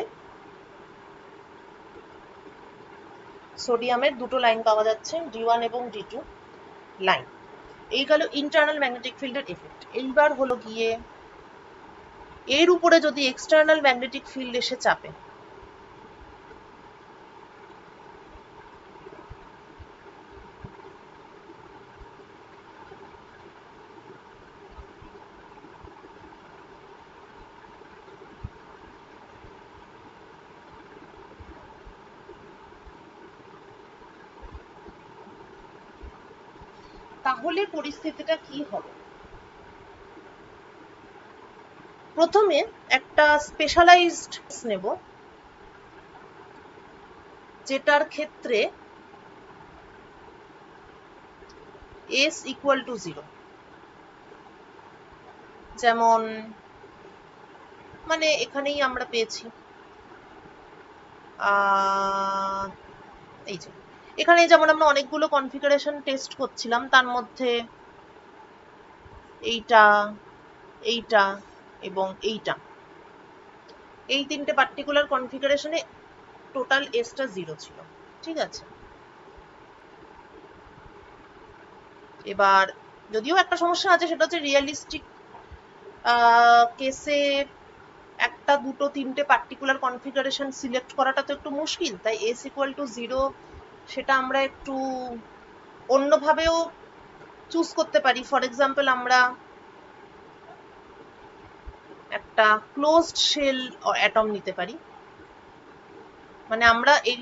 সোডিয়ামের দুটো লাইন পাওয়া যাচ্ছে, D1 এবং D2 লাইন। এই গেল ইন্টারনাল ম্যাগনেটিক ফিল্ডের এফেক্ট। এইবার হলো গিয়ে এর উপরে যদি এক্সটার্নাল ম্যাগনেটিক ফিল্ড এসে চাপে, তাহলে পরিস্থিতিটা কি হবে? প্রথমে একটা স্পেশালাইজড নেব, যেটার ক্ষেত্রে S ইকুয়াল টু 0, যেমন মানে এখানেই আমরা পেয়েছি, এই যে এখানে যেমন আমরা অনেকগুলো কনফিগারেশন টেস্ট করছিলাম, তার মধ্যে এইটা, এইটা এবং এইটা, এই তিনটে পার্টিকুলার কনফিগারেশনে টোটাল এসটা 0 ছিল, ঠিক আছে। এবার যদিও একটা সমস্যা আছে, সেটা হচ্ছে রিয়েলিস্টিক কেসে একটা, দুটো, তিনটে পার্টিকুলার কনফিগারেশন সিলেক্ট করাটা তো একটু মুশকিল, তাই S ইকুয়াল টু 0 সেটা আমরা একটু অন্যভাবেও চুজ করতে পারি। ফর এক্সাম্পল, আমরা একটা ক্লোজড শেল অ্যাটম নিতে পারি, মানে আমরা এই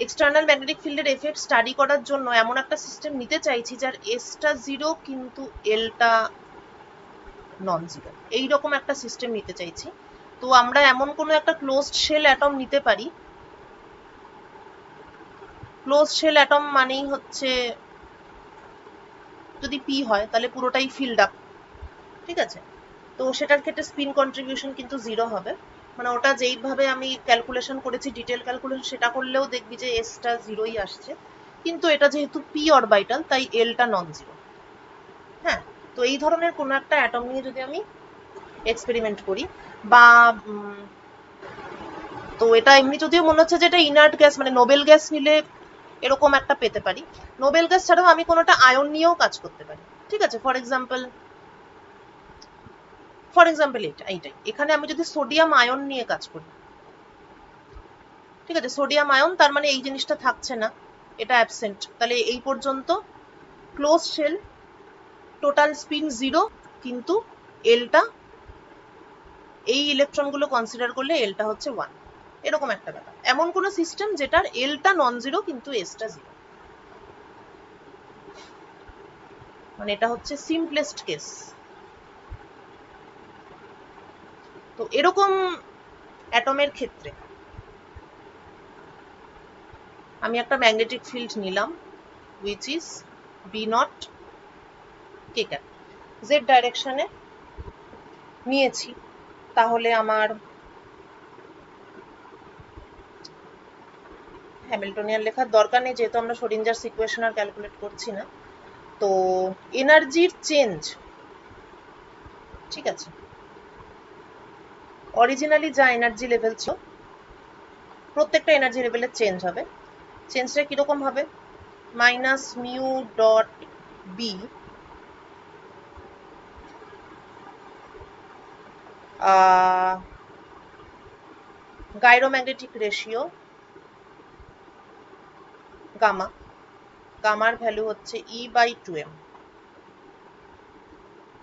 এক্সটার্নাল ম্যাগনেটিক ফিল্ডের এফেক্ট স্টাডি করার জন্য এমন একটা সিস্টেম নিতে চাইছি যার এসটা 0 কিন্তু এলটা নন 0, এইরকম একটা সিস্টেম নিতে চাইছি। তো আমরা এমন কোনো একটা ক্লোজড শেল অ্যাটম নিতে পারি। ক্লোজড শেল অ্যাটম মানেই হচ্ছে যদি পি হয় তাহলে পুরোটাই ফিল্ড আপ, ঠিক আছে। তো সেটার ক্ষেত্রে স্পিন কন্ট্রিবিউশন কিন্তু 0 হবে, মানে ওটা যেইভাবে আমি ক্যালকুলেশন করেছি, ডিটেল ক্যালকুলেশন, সেটা করলেও দেখবি যে এসটা 0ই আসছে, কিন্তু এটা যেহেতু পি অরবিটাল তাই এলটা নন 0। হ্যাঁ, তো এই ধরনের কোনো একটা অ্যাটম নিয়ে যদি আমি এক্সপেরিমেন্ট করি, বা তো এটা এমনি যদিও মনে হচ্ছে যে এটা ইনার্ট গ্যাস, মানে নোবেল গ্যাস নিলে এরকম একটা পেতে পারি। নোবেল গ্যাস ছাড়াও আমি কোনোটা আয়ন নিয়েও কাজ করতে পারি, ঠিক আছে। ফর এক্সাম্পল এইটাই, এখানে আমি যদি সোডিয়াম আয়ন নিয়ে কাজ করি, ঠিক আছে, সোডিয়াম আয়ন, তার মানে এই জিনিসটা থাকছে না, এটা অ্যাবসেন্ট, তাহলে এই পর্যন্ত ক্লোজ শেল, টোটাল স্পিন 0, কিন্তু এলটা, এই ইলেকট্রনগুলো কনসিডার করলে এলটা হচ্ছে 1, এরকম একটা ব্যাপার। এমন কোন সিস্টেম যেটার এলটা নন 0 কিন্তু এসটা 0, মানে এটা হচ্ছে সিম্পলেস্ট কেস। তো এরকম অ্যাটমের ক্ষেত্রে আমি একটা ম্যাগনেটিক ফিল্ড নিলাম, which is B0 k cap, z ডাইরেকশনে নিয়েছি, তাহলে আমার হ্যামিল্টনিয়ান লেখার দরকার নেই যেহেতু আমরা শ্রোডিঞ্জার ইকুয়েশন আর ক্যালকুলেট করছি না। তো এনার্জির চেঞ্জ, ঠিক আছে, অরিজিনালি যা এনার্জি লেভেল ছিল প্রত্যেকটা এনার্জি লেভেলের চেঞ্জ হবে। চেঞ্জটা কিরকম হবে? Minus mu dot B gyromagnetic ratio gamma, গামার ভ্যালু হচ্ছে E/2m।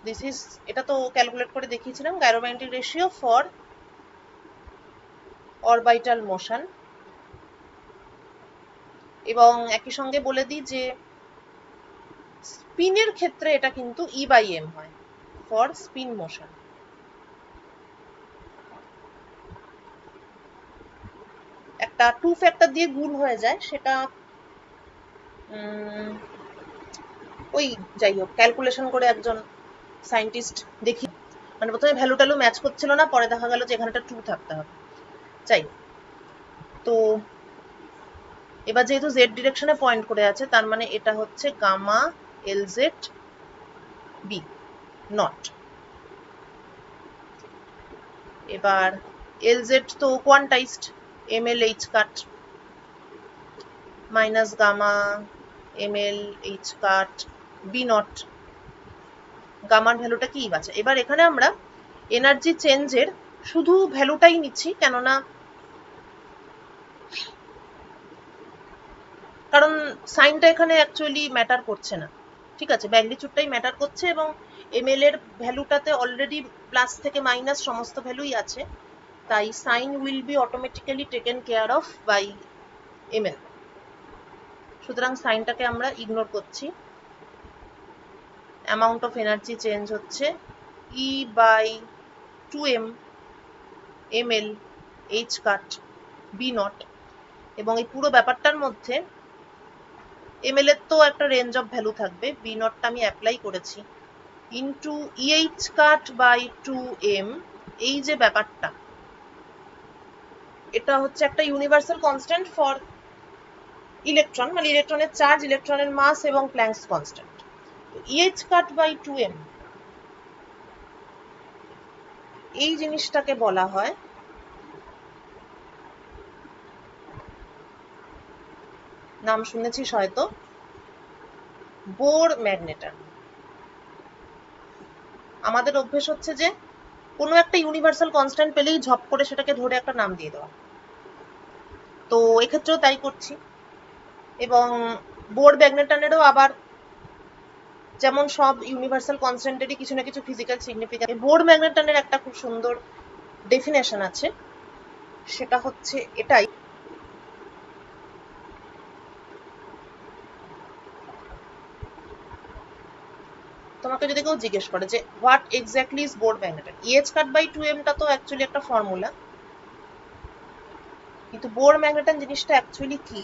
দিস ইজ, এটা তো ক্যালকুলেট করে দেখিয়েছিলাম, gyromagnetic ratio for orbital motion. এবং একই সঙ্গে বলে দিই যে স্পিনের ক্ষেত্রে এটা কিন্তু E/m হয় ফর স্পিন মোশন। একটা 2 ফ্যাক্টর দিয়ে গুণ হয়ে যায়, সেটা ওই যাই হোক ক্যালকুলেশন করে একজন সায়েন্টিস্ট দেখি, মানে প্রথমে ভ্যালু ট্যালু ম্যাচ করছিল না, পরে দেখা গেল যে এখানে একটা 2 থাকতে হবে। চাই তো এবার যেহেতু জেড ডিরেকশনে পয়েন্ট করে আছে, তার মানে এটা হচ্ছে গামা এলজেড বি নট। এবার এলজেড তো quantised, ML H cut minus gamma ML H cut B naught, গামার ভ্যালুটা কি বাঁচে। এবার এখানে আমরা এনার্জি চেঞ্জের শুধু ভ্যালুটাই নিচ্ছি, কেননা কারণ সাইনটা এখানে অ্যাকচুয়ালি ম্যাটার করছে না, ঠিক আছে, ম্যাগনিটিউডটাই ম্যাটার করছে এবং এমএল এর ভ্যালুটাতে অলরেডি প্লাস থেকে মাইনাস সমস্ত ভ্যালুই আছে, তাই sign will be automatically taken care of by ML. সুতরাং সাইনটাকে আমরা ইগনোর করছি। অ্যামাউন্ট অফ এনার্জি চেঞ্জ হচ্ছে E/2m ml h cut B not, এবং এই পুরো ব্যাপারটার মধ্যে এমএল এর তো একটা রেঞ্জ অফ ভ্যালু থাকবে, বি নটটা আমি অ্যাপ্লাই করেছি into EH cut by 2m। এই যে ব্যাপারটা, এটা হচ্ছে একটা ইউনিভার্সাল কনস্ট্যান্ট ফর ইলেকট্রন, মানে ইলেকট্রনের চার্জ, ইলেকট্রনের মাস এবং Planck's constant. EH cut by 2m এই জিনিসটাকে বলা হয় নাম শুনেছিস হয়তো, বোর ম্যাগনেটন। আমাদের অভ্যেস হচ্ছে যে কোনো একটা ইউনিভার্সাল কনস্ট্যান্ট পেলেই ঝপ করে সেটাকে ধরে একটা নাম দিয়ে দেওয়া, তো এক্ষেত্রেও তাই করছি। এবং বোর ম্যাগনেটনেরও আবার যেমন সব ইউনিভার্সাল কনস্ট্যান্টেরই কিছু না কিছু ফিজিক্যাল সিগনিফিকেন্স, বোর ম্যাগনেটনের একটা খুব সুন্দর ডেফিনেশন আছে, সেটা হচ্ছে এটাই, তোমাকে যদি কেউ জিজ্ঞেস করে যে what exactly is Bohr magneton, EH cut by 2m টা তো অ্যাকচুয়ালি একটা ফর্মুলা, কিন্তু বোর ম্যাগনেটন জিনিসটা অ্যাকচুয়ালি কি,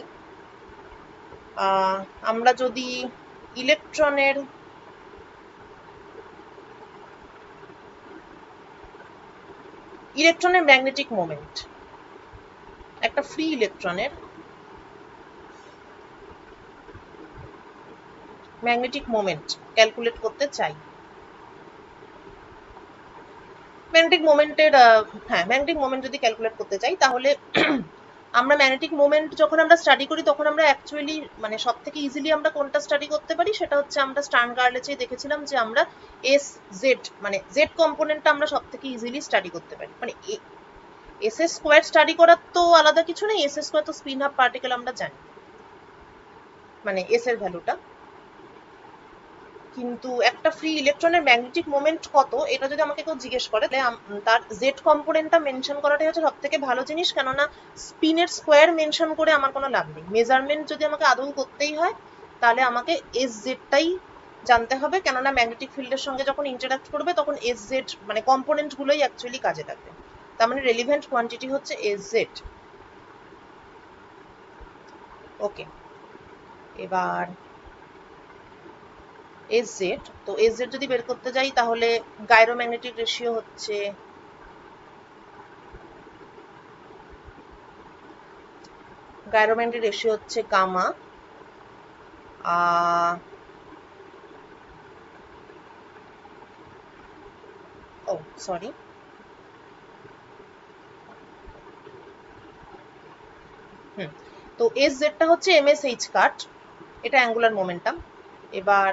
আমরা যদি ইলেকট্রনের ম্যাগনেটিক মোমেন্ট, একটা ফ্রি ইলেকট্রনের ম্যাগনেটিক মোমেন্ট ক্যালকুলেট করতে চাই, ম্যাগনেটিক মোমেন্ট যদি ক্যালকুলেট করতে চাই, তাহলে আমরা ম্যাগনেটিক মোমেন্ট যখন আমরা স্টাডি করি তখন আমরা অ্যাকচুয়ালি মানে সব থেকে ইজিলি আমরা কোনটা স্টাডি করতে পারি, সেটা হচ্ছে আমরা স্টার্ন-গার্লেচে দেখেছিলাম যে আমরা এস জেড মানে জেড কম্পোনেন্টটা আমরা সব থেকে ইজিলি স্টাডি করতে পারি। মানে এস এর স্কোয়ার স্টাডি করার তো আলাদা কিছু নেই, এস এর স্কোয়ার তো স্পিন হাফ পার্টিকেল আমরা জানি, মানে এস এর ভ্যালুটা, কিন্তু একটা ফ্রি ইলেকট্রনের ম্যাগনেটিক মোমেন্ট কত এটা যদি আমাকে কেউ জিজ্ঞেস করে, তার জেড কম্পোনেন্টটা মেনশন করাটাই হচ্ছে সব থেকে ভালো জিনিস, কেননা স্পিনের স্কোয়ার মেনশন করে আমার কোনো লাভ নেই। মেজারমেন্ট যদি আমাকে আদৌ করতেই হয় তাহলে আমাকে এস জেডটাই জানতে হবে, কেননা ম্যাগনেটিক ফিল্ডের সঙ্গে যখন ইন্টারাক্ট করবে তখন এস জেড মানে কম্পোনেন্টগুলোই অ্যাকচুয়ালি কাজে লাগবে, তার মানে রেলিভেন্ট কোয়ান্টিটি হচ্ছে এস জেড। ওকে, এবার এস জেড, তো এস জেড যদি বের করতে যাই তাহলে গাইরোম্যাগনেটিক রেশিও হচ্ছে গাইরোম্যাগনেটিক রেশিও হচ্ছে গামা, ও সরি, তো এস জেডটা হচ্ছে এমএসএইচ কাট, এটা অ্যাঙ্গুলার মোমেন্টাম। এবার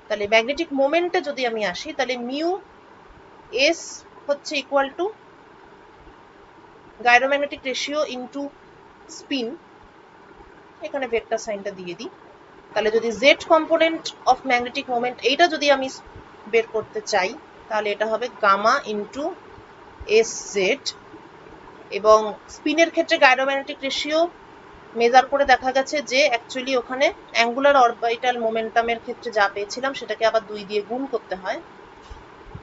তাহলে ম্যাগনেটিক মোমেন্টে যদি আমি আসি, তাহলে মিউ এস হচ্ছে equal to gyromagnetic ratio into spin, এখানে ভেক্টর সাইনটা দিয়ে দিই। তাহলে যদি Z component of magnetic moment এইটা যদি আমি বের করতে চাই, তাহলে এটা হবে গামা ইনটু এস জেড। এবং স্পিনের ক্ষেত্রে গাইরোম্যাগনেটিক রেশিও মেজার করে দেখা গেছে যে অ্যাকচুয়ালি ওখানে অ্যাঙ্গুলার অরবিটাল মোমেন্টামের ক্ষেত্রে যা পেয়েছিলাম সেটাকে আবার 2 দিয়ে গুণ করতে হয়।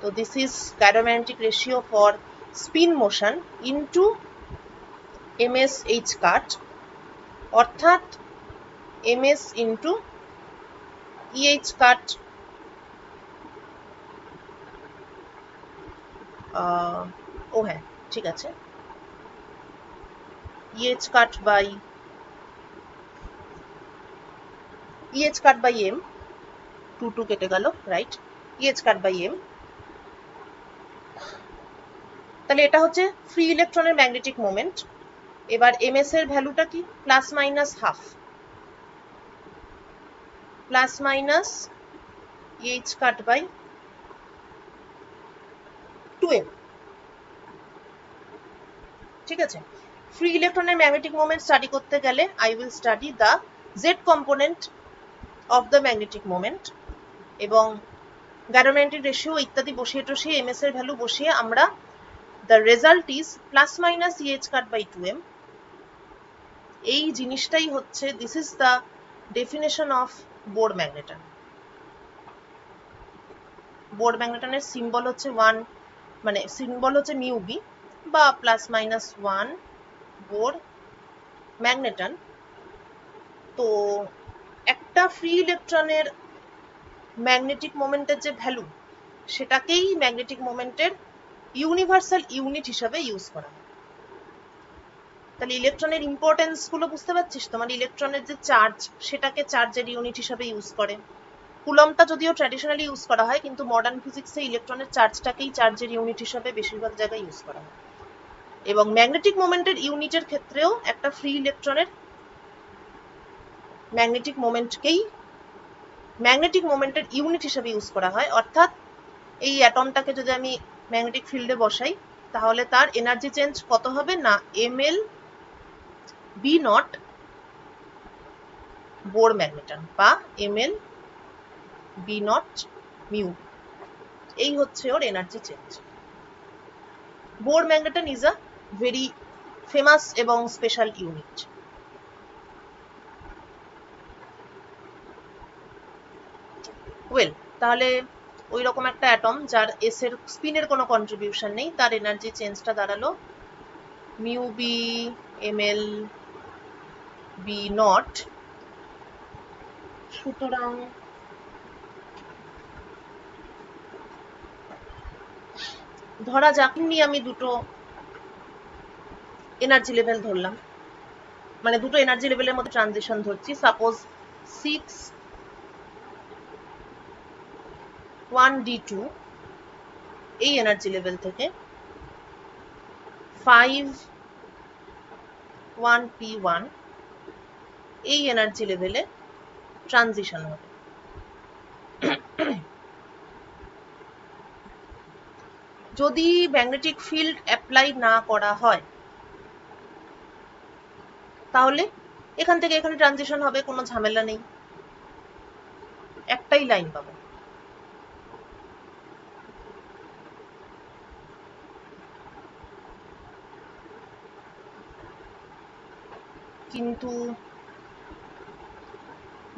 তো this is gyromagnetic ratio for spin motion into MSH cut, অর্থাৎ এমএস ইনটু ইএইচ কাট ও হ্যাঁ ঠিক আছে, ইএইচ কাট বাই এম, 2 কেটে গেল, right, EH cut by M. তাহলে এটা হচ্ছে ফ্রি ইলেকট্রনের ম্যাগনেটিক মোমেন্ট। এবার এমএস এর ভ্যালুটা কি, plus minus half, plus minus EH cut by 2m, ঠিক আছে। ফ্রি ইলেকট্রনের ম্যাগনেটিক মোমেন্ট স্টাডি করতে গেলে I will study the Z component of the magnetic moment, এবং গাইরোম্যাগনেটিক রেশিও ইত্যাদি বসিয়ে টসিয়ে এমএস এর ভ্যালু বসিয়ে আমরা the result is plus minus EH cut by 2m। এই জিনিসটাই হচ্ছে, this is the definition of Bohr magneton. Bohr ম্যাগনেটনের সিম্বল হচ্ছে 1, মানে সিম্বল হচ্ছে মিউ বি বা প্লাস মাইনাস 1 বোর ম্যাগনেটন। তো একটা ফ্রি ইলেকট্রনের ম্যাগনেটিক মোমেন্টের যে ভ্যালু, সেটাকেই ম্যাগনেটিক মোমেন্টের ইউনিভার্সাল ইউনিট হিসাবে ইউজ করা হয়। তাহলে ইলেকট্রনের ইম্পর্টেন্স গুলো বুঝতে পারছিস তো, মানে ইলেকট্রনের যে চার্জ, সেটাকে চার্জের ইউনিট হিসাবে ইউজ করে। কুলমটা যদিও ট্র্যাডিশনালি ইউজ করা হয়, কিন্তু মডার্ন ফিজিক্সে ইলেকট্রনের চার্জটাকেই চার্জের ইউনিট হিসাবে বেশিরভাগ জায়গায় ইউজ করা হয়। এবং ম্যাগনেটিক মোমেন্টের ইউনিটের ক্ষেত্রেও একটা ফ্রি ইলেকট্রনের ম্যাগনেটিক মোমেন্টকেই ম্যাগনেটিক মোমেন্টের ইউনিট হিসাবে ইউজ করা হয়। অর্থাৎ এই অ্যাটমটাকে যদি আমি ম্যাগনেটিক ফিল্ডে বসাই, তাহলে তার এনার্জি চেঞ্জ কত হবে না, ml b naught Bohr magneton বা ml b নট মিউ, এই হচ্ছে ওর energy change. Bohr magneton is a very famous এবং স্পেশাল ইউনিট। ওয়েল, তাহলে ওই রকম একটা অ্যাটম যার এস এর স্পিনের কোনো কন্ট্রিবিউশন নেই, তার এনার্জি চেঞ্জটা দাঁড়ালো mu B ml b not. সুতরাং ধরা যাক আমি দুটো এনার্জি লেভেল ধরলাম, মানে দুটো এনার্জি লেভেলের মধ্যে ট্রানজিশন ধরছি। সাপোজ 6.1d2 এই এনার্জি লেভেল থেকে 5.1p1 এই এনার্জি লেভেলে ট্রানজিশন হবে। যদি ম্যাগনেটিক ফিল্ড অ্যাপ্লাই না করা হয়, তাহলে এখান থেকে এখানে ট্রানজিশন হবে, কোনো ঝামেলা নেই, একটাই লাইন পাবো। কিন্তু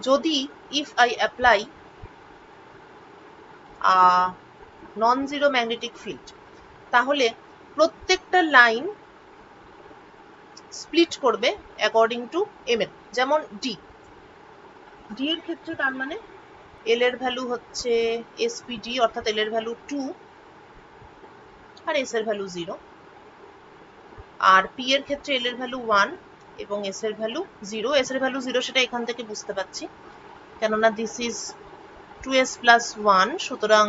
যদি if I apply non zero magnetic field, তাহলে প্রত্যেকটা লাইন স্প্লিট করবে অ্যাকর্ডিং টু ml। যেমন ডি এর ক্ষেত্রে তার মানে এল এর ভ্যালু হচ্ছে এসপিডি, অর্থাৎ এল এর ভ্যালু 2 আর এস এর ভ্যালু 0। আর পি এর ক্ষেত্রে এল এর ভ্যালু 1 এবং s এর ভ্যালু 0। s এর ভ্যালু 0 সেটা এখান থেকে বুঝতে পারছি, কেননা দিস ইজ 2s প্লাস 1, সুতরাং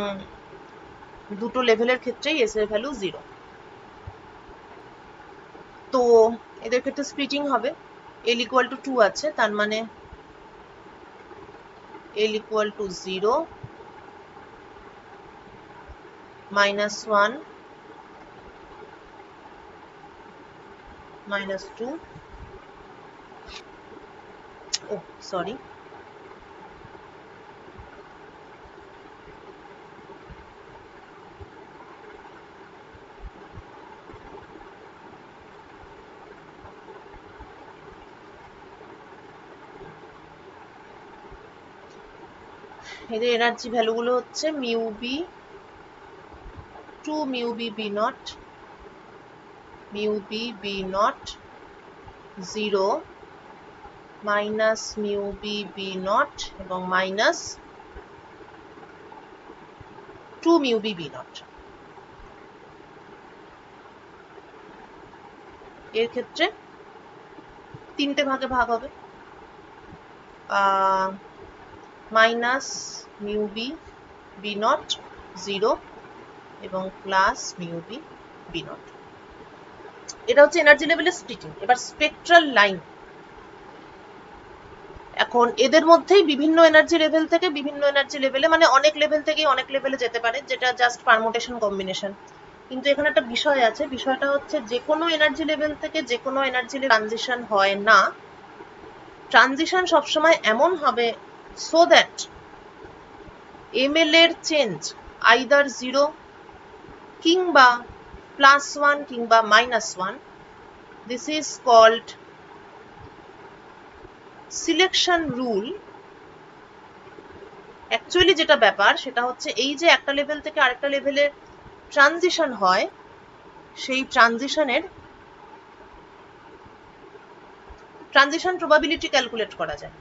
দুটো লেভেলের ক্ষেত্রেই s এর ভ্যালু 0। তো এদের ক্ষেত্রে স্প্লিটিং হবে, l ইকুয়াল টু 2 আছে, তার মানে l equal to 0 minus 1 minus 2, oh sorry, এদের এনার্জি ভ্যালুগুলো হচ্ছে mu B 2 mu B B nought, mu B B nought 0 minus mu B B not এবং minus 2 mu B B nought. এর ক্ষেত্রে তিনটে ভাগে ভাগ হবে, minus mu B B nought 0 এবং plus mu B B nought. এটা হচ্ছে এনার্জি লেভেলের স্প্লিটিং। এবার স্পেকট্রাল লাইন, এখন এদের মধ্যেই বিভিন্ন এনার্জি লেভেল থেকে বিভিন্ন এনার্জি লেভেলে, মানে অনেক লেভেল থেকেই অনেক লেভেলে যেতে পারে, যেটা জাস্ট পারমুটেশন কম্বিনেশন। কিন্তু এখানে একটা বিষয় আছে, বিষয়টা হচ্ছে যে কোনো এনার্জি লেভেল থেকে যে কোনো এনার্জি লেভেল ট্রানজিশন হয় না। ট্রানজিশন সবসময় এমন হবে সো দ্যাট এমএল এর চেঞ্জ আইদার 0 কিংবা +1 কিংবা -1। This is called selection rule. Actually যেটা ব্যাপার সেটা হচ্ছে এই যে একটা লেভেল থেকে আরেকটা লেভেলে ট্রানজিশন হয়, সেই ট্রানজিশন প্রবাবিলিটি ক্যালকুলেট করা যায়।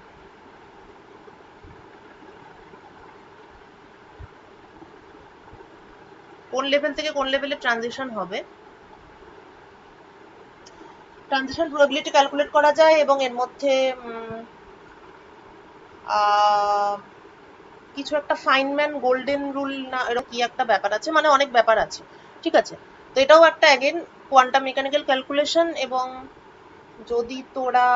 কোন লেভেল থেকে কোন লেভেলে ট্রানজিশন হবে, ট্রানজিশন প্রবাবিলিটি ক্যালকুলেট করা যায়, এবং এর মধ্যে কিছু একটা ফাইনম্যান গোল্ডেন রুল না এরকম কি একটা ব্যাপার আছে, মানে অনেক ব্যাপার আছে, ঠিক আছে। তো এটাও একটা অ্যাগেন কোয়ান্টাম মেকানিক্যাল ক্যালকুলেশন। এবং যদি তোরা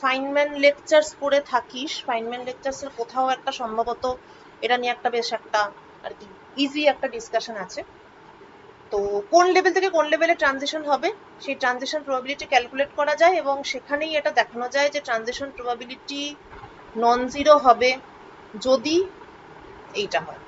ফাইনম্যান লেকচার্স পড়ে থাকিস, ফাইনম্যান লেকচার্সের কোথাও একটা সম্ভবত এটা নিয়ে একটা বেশ একটা আর কি ইজি একটা ডিসকাশন আছে। তো কোন লেভেল থেকে কোন লেভেলে ট্রানজিশন হবে সেই ট্রানজিশন প্রবাবিলিটি ক্যালকুলেট করা যায়, এবং সেখানেই এটা দেখানো যায় যে ট্রানজিশন প্রবাবিলিটি নন জিরো হবে যদি এইটা হয়,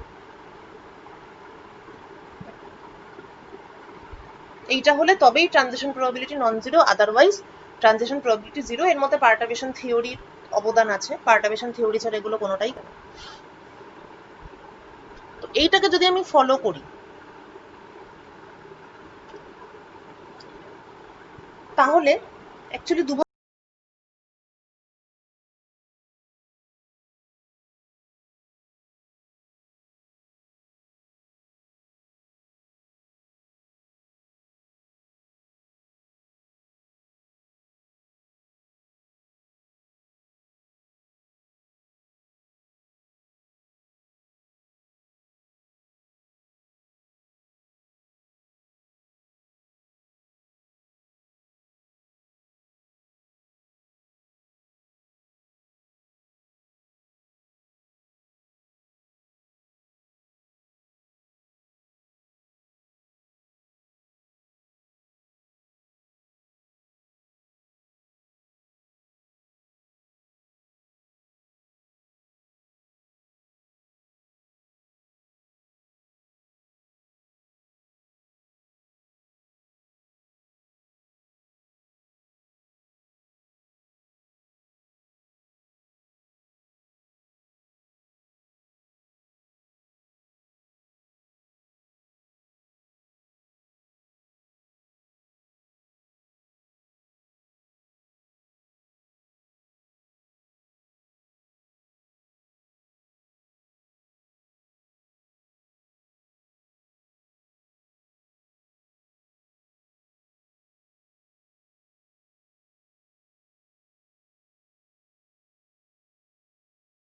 এইটা হলে তবেই transition probability non zero, otherwise transition probability zero. এর মধ্যে পার্টারবেশন থিওরির অবদান আছে, পার্টারবেশন থিওরি ছাড়া এগুলো কোনোটাই। তো এইটাকে যদি আমি ফলো করি তাহলে অ্যাকচুয়ালি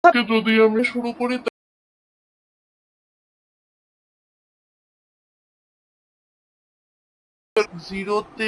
যদি আমি শুরু করি 0-তে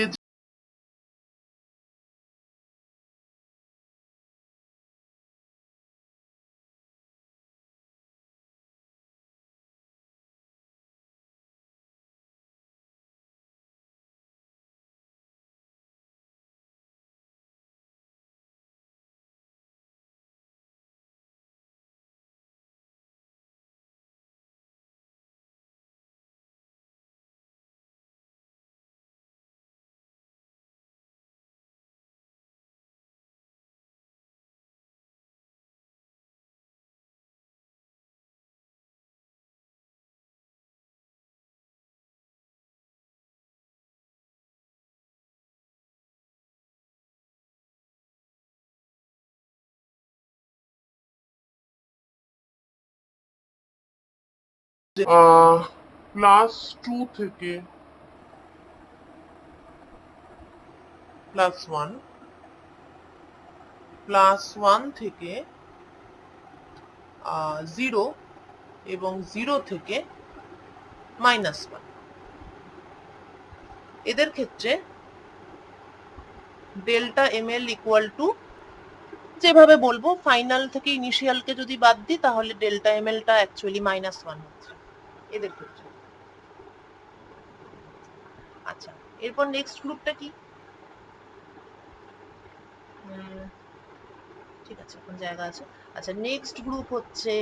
+2 থেকে +1, +1 থেকে 0 এবং 0 থেকে -1, এদের ক্ষেত্রে ডেল্টা ml ইকুয়াল টু, যেভাবে বলবো ফাইনাল থেকে ইনিশিয়ালকে যদি বাদ দিই তাহলে ডেল্টা mlটা অ্যাকচুয়ালি -1 হচ্ছে এদের ক্ষেত্রে। আচ্ছা, এরপর নেক্সট গ্রুপটা কি? ঠিক আছে, এখন জায়গা আছে। আচ্ছা, নেক্সট গ্রুপ হচ্ছে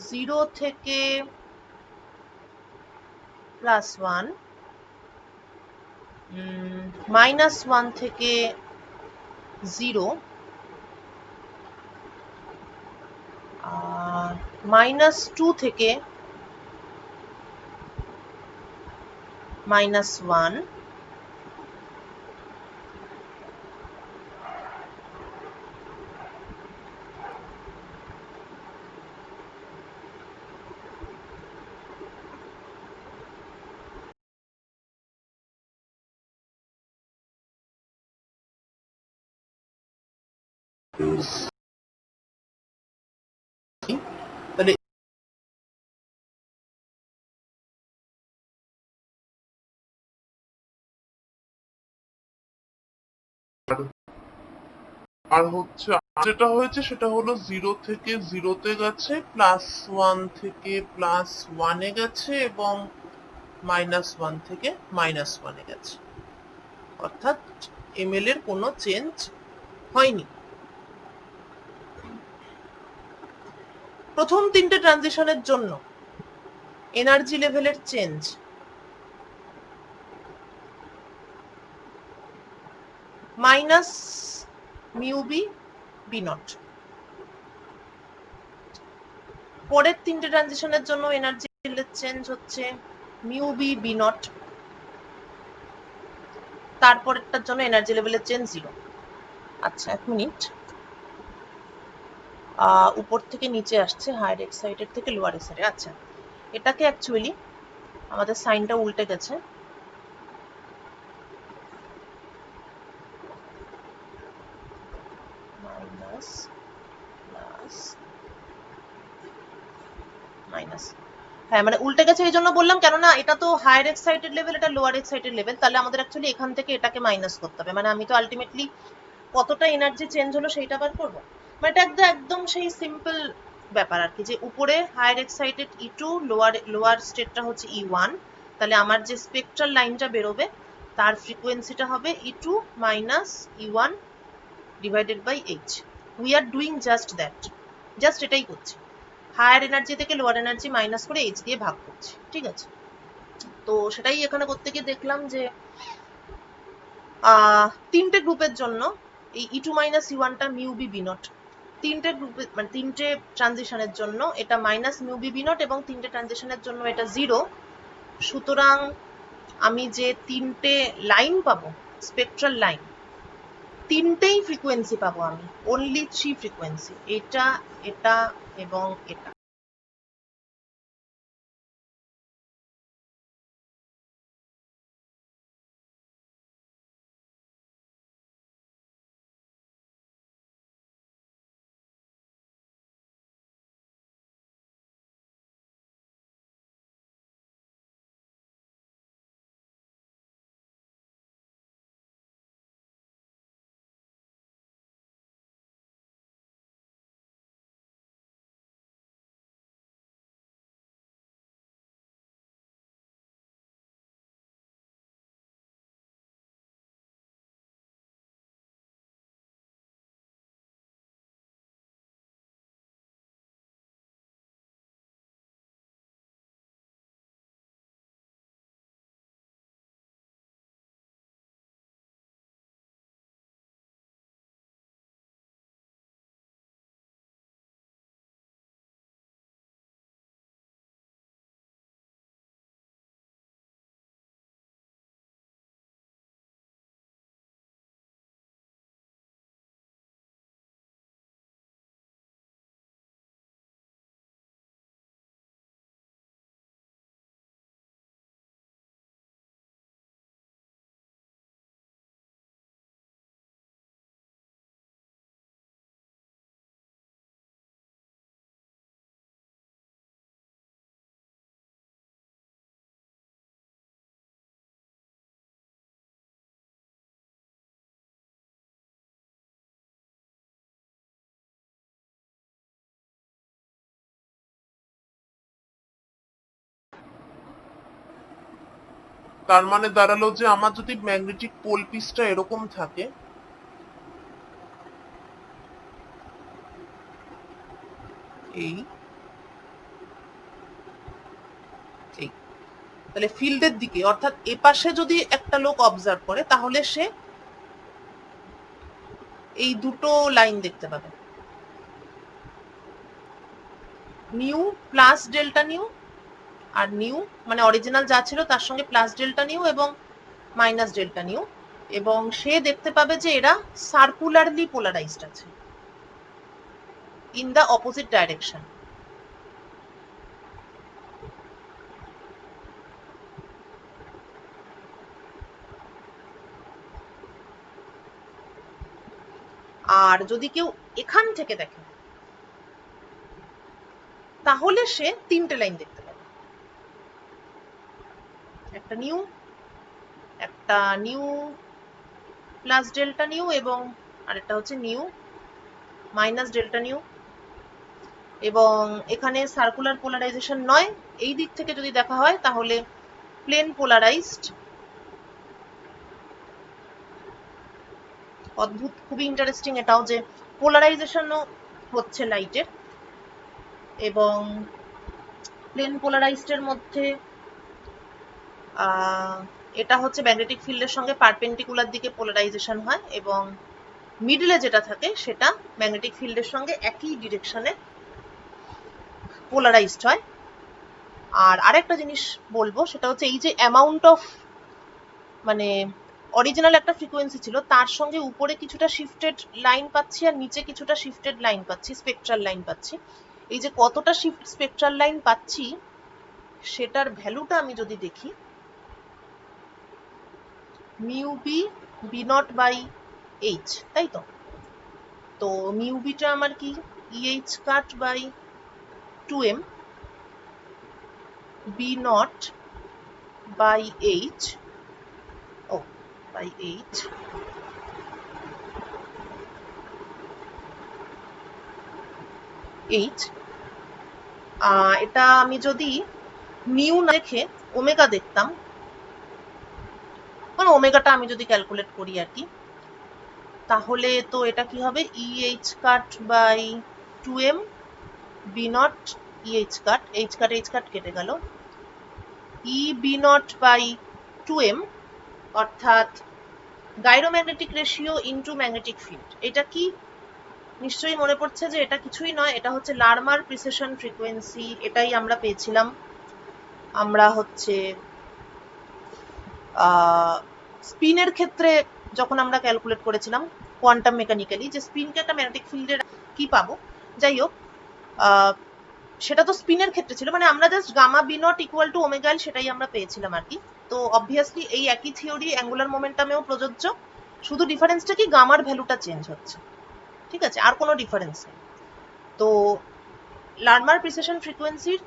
0 থেকে +1, -1 থেকে 0, -2 থেকে -1, তাহলে আর হচ্ছে যেটা হয়েছে সেটা হলো 0 থেকে 0-তে গেছে, +1 থেকে +1-এ গেছে এবং -1 থেকে -1-এ গেছে, অর্থাৎ ml এর কোনো চেঞ্জ হয়নি। প্রথম তিনটে ট্রানজিশনের জন্য এনার্জি লেভেলের চেঞ্জ -μb/b0। পরের তিনটে ট্রানজিশনের জন্য এনার্জি লেভেলের চেঞ্জ হচ্ছে μb/b0। তারপরেরটার জন্য এনার্জি লেভেলের চেঞ্জ 0। আচ্ছা, এক মিনিট, উপর থেকে নিচে আসছে, হায়ার এক্সাইটেড থেকে লোয়ার এক্সাইটেড। আচ্ছা, এটাকে অ্যাকচুয়ালি আমাদের সাইনটা উল্টে গেছে। মাইনাস প্লাস মাইনাস, হ্যাঁ মানে উল্টে গেছে এই জন্য বললাম, কেননা এটা তো হায়ার এক্সাইটেড লেভেল, এটা লোয়ার এক্সাইটেড লেভেল, তাহলে আমাদের অ্যাকচুয়ালি এখান থেকে এটাকে মাইনাস করতে হবে। মানে আমি তো আলটিমেটলি কতটা এনার্জি চেঞ্জ হলো সেইটা বার করবো। মানে এটা একদম সেই সিম্পল ব্যাপার আর কি, যে উপরে হায়ার এক্সাইটেড E2, লোয়ার স্টেটটা হচ্ছে E1, তাহলে আমার যে স্পেকট্রাল লাইনটা বেরোবে তার ফ্রিকোয়েন্সিটা হবে E2 - E1 divided by H। We are doing just that, just এটাই করছি, হায়ার এনার্জি থেকে লোয়ার এনার্জি মাইনাস করে H দিয়ে ভাগ করছি। ঠিক আছে, তো সেটাই এখানে করতে গিয়ে দেখলাম যে তিনটে গ্রুপের জন্য এই E2 - E1টা μb/b0, তিনটে গ্রুপে মানে তিনটে ট্রানজিশনের জন্য এটা -μb/b0 এবং তিনটে ট্রানজিশনের জন্য এটা 0। সুতরাং আমি যে তিনটে লাইন পাবো, স্পেকট্রাল লাইন, তিনটেই ফ্রিকোয়েন্সি পাবো আমি, অনলি 3 ফ্রিকোয়েন্সি, এটা, এটা এবং এটা। তার মানে দাঁড়ালো যে আমার যদি ম্যাগনেটিক পোল পিসটা এরকম থাকে, এই এই তাহলে ফিল্ডের দিকে অর্থাৎ এপাশে যদি একটা লোক অবজার্ভ করে তাহলে সে এই দুটো লাইন দেখতে পাবে, নিউ প্লাস ডেল্টা নিউ, আর নিউ মানে অরিজিনাল যা ছিল তার সঙ্গে প্লাস ডেল্টা নিউ এবং মাইনাস ডেল্টা নিউ, এবং সে দেখতে পাবে যে এরা সার্কুলারলি পোলারাইজড আছে ইন দ্য অপোজিট ডাইরেকশন। আর যদি কেউ এখান থেকে দেখে তাহলে সে তিনটে লাইন দেখতে পাবে, একটা নিউ, একটা নিউ প্লাস ডেল্টা নিউ এবং আরেকটা হচ্ছে নিউ মাইনাস ডেল্টা নিউ। এবং এখানে সার্কুলার পোলারাইজেশন নয়, এই দিক থেকে যদি দেখা হয় তাহলে প্লেন পোলারাইজড। অদ্ভুত, খুবই ইন্টারেস্টিং এটাও যে পোলারাইজেশনও হচ্ছে লাইটের, এবং প্লেন পোলারাইজডের মধ্যে এটা হচ্ছে ম্যাগনেটিক ফিল্ডের সঙ্গে পারপেন্ডিকুলার দিকে পোলারাইজেশন হয়, এবং মিডলে যেটা থাকে সেটা ম্যাগনেটিক ফিল্ডের সঙ্গে একই ডিরেকশনে পোলারাইজড হয়। আর আরেকটা জিনিস বলবো সেটা হচ্ছে এই যে অ্যামাউন্ট অফ মানে অরিজিনাল একটা ফ্রিকোয়েন্সি ছিল তার সঙ্গে উপরে কিছুটা শিফটেড লাইন পাচ্ছি আর নিচে কিছুটা শিফটেড লাইন পাচ্ছি, স্পেকট্রাল লাইন পাচ্ছি। এই যে কতটা শিফট স্পেকট্রাল লাইন পাচ্ছি সেটার ভ্যালুটা আমি যদি দেখি, mu B B not by H, তাই তো? তো মিউ বিটা আমার কি EH cut by 2m, B not by H, ও বাই এইচ, এইচ। এটা আমি যদি মিউ না দেখে ওমেগা দেখতাম, মানে ওমেগাটা আমি যদি ক্যালকুলেট করি আর কি, তাহলে তো এটা কি হবে E H cut by 2m, B nought E H cut, H cut H cut কেটে গেল, E B not by 2m, অর্থাৎ gyromagnetic ratio into magnetic field. এটা কি নিশ্চয়ই মনে পড়ছে যে এটা কিছুই নয়, এটা হচ্ছে লারমার প্রিসিশন ফ্রিকোয়েন্সি। এটাই আমরা পেয়েছিলাম, আমরা হচ্ছে স্পিনের ক্ষেত্রে যখন আমরা ক্যালকুলেট করেছিলাম কোয়ান্টাম মেকানিক্যালি যে স্পিনকে একটা ম্যাগনেটিক ফিল্ডের কি পাবো, যাই হোক সেটা তো স্পিনের ক্ষেত্রে ছিল, মানে আমরা just gamma B not equal to omega L সেটাই আমরা পেয়েছিলাম আর কি। তো অবভিয়াসলি এই একই থিওরি অ্যাঙ্গুলার মোমেন্টামেও প্রযোজ্য, শুধু ডিফারেন্সটা কি গামার ভ্যালুটা চেঞ্জ হচ্ছে, ঠিক আছে, আর কোনো ডিফারেন্স নেই। তো লারমার প্রিসিশন ফ্রিকোয়েন্সির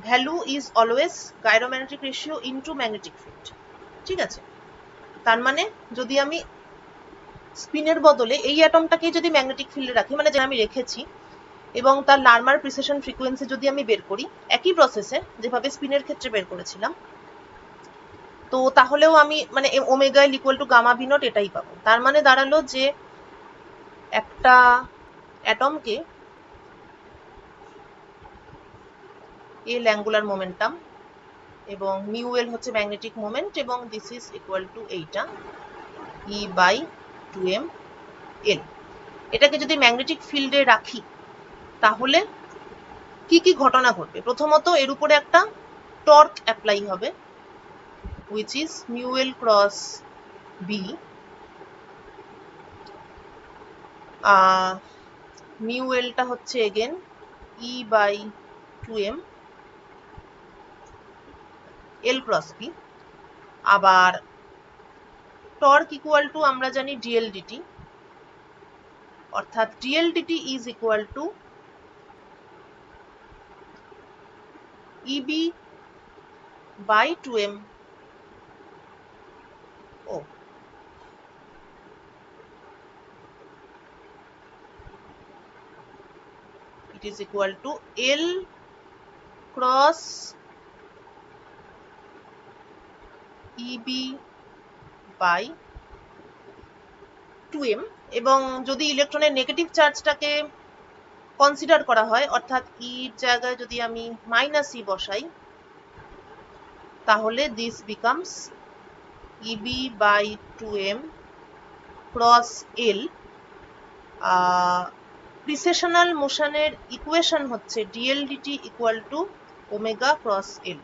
value is always gyromagnetic ratio into magnetic field, ঠিক আছে। তার মানে যদি আমি স্পিনের বদলে এই অ্যাটমটাকেই যদি ম্যাগনেটিক ফিল্ডে রাখি, মানে যে আমি রেখেছি, এবং তার লারমার প্রিসিশন ফ্রিকোয়েন্সি যদি আমি বের করি একই প্রসেসে যেভাবে স্পিনের ক্ষেত্রে বের করেছিলাম, তো তাহলেও আমি মানে omega L equal to gamma B not এটাই পাবো। তার মানে দাঁড়ালো যে একটা অ্যাটমকে এল অ্যাঙ্গুলার মোমেন্টাম এবং মিউ এল হচ্ছে ম্যাগনেটিক মোমেন্ট, এবং দিস ইজ ইকুয়াল টু এইটা ই বাই 2m এল। এটাকে যদি ম্যাগনেটিক ফিল্ডে রাখি তাহলে কি কি ঘটনা ঘটবে? প্রথমত এর উপরে একটা টর্ক অ্যাপ্লাই হবে which is mu l cross b, mu l টা হচ্ছে again e by 2m l cross b, আবার টর্ক ইকুয়াল টু আমরা জানি dl dt, অর্থাৎ dl dt is equal to eb by 2m o, it is equal to l cross E B by 2m, এবং যদি ইলেকট্রনের negative চার্জটাকে consider করা হয়, অর্থাৎ ইর জায়গায় যদি আমি মাইনাস ই বসাই, তাহলে this becomes E B by 2m cross L. Precessional মোশনের ইকুয়েশন হচ্ছে D L D T equal to omega cross L.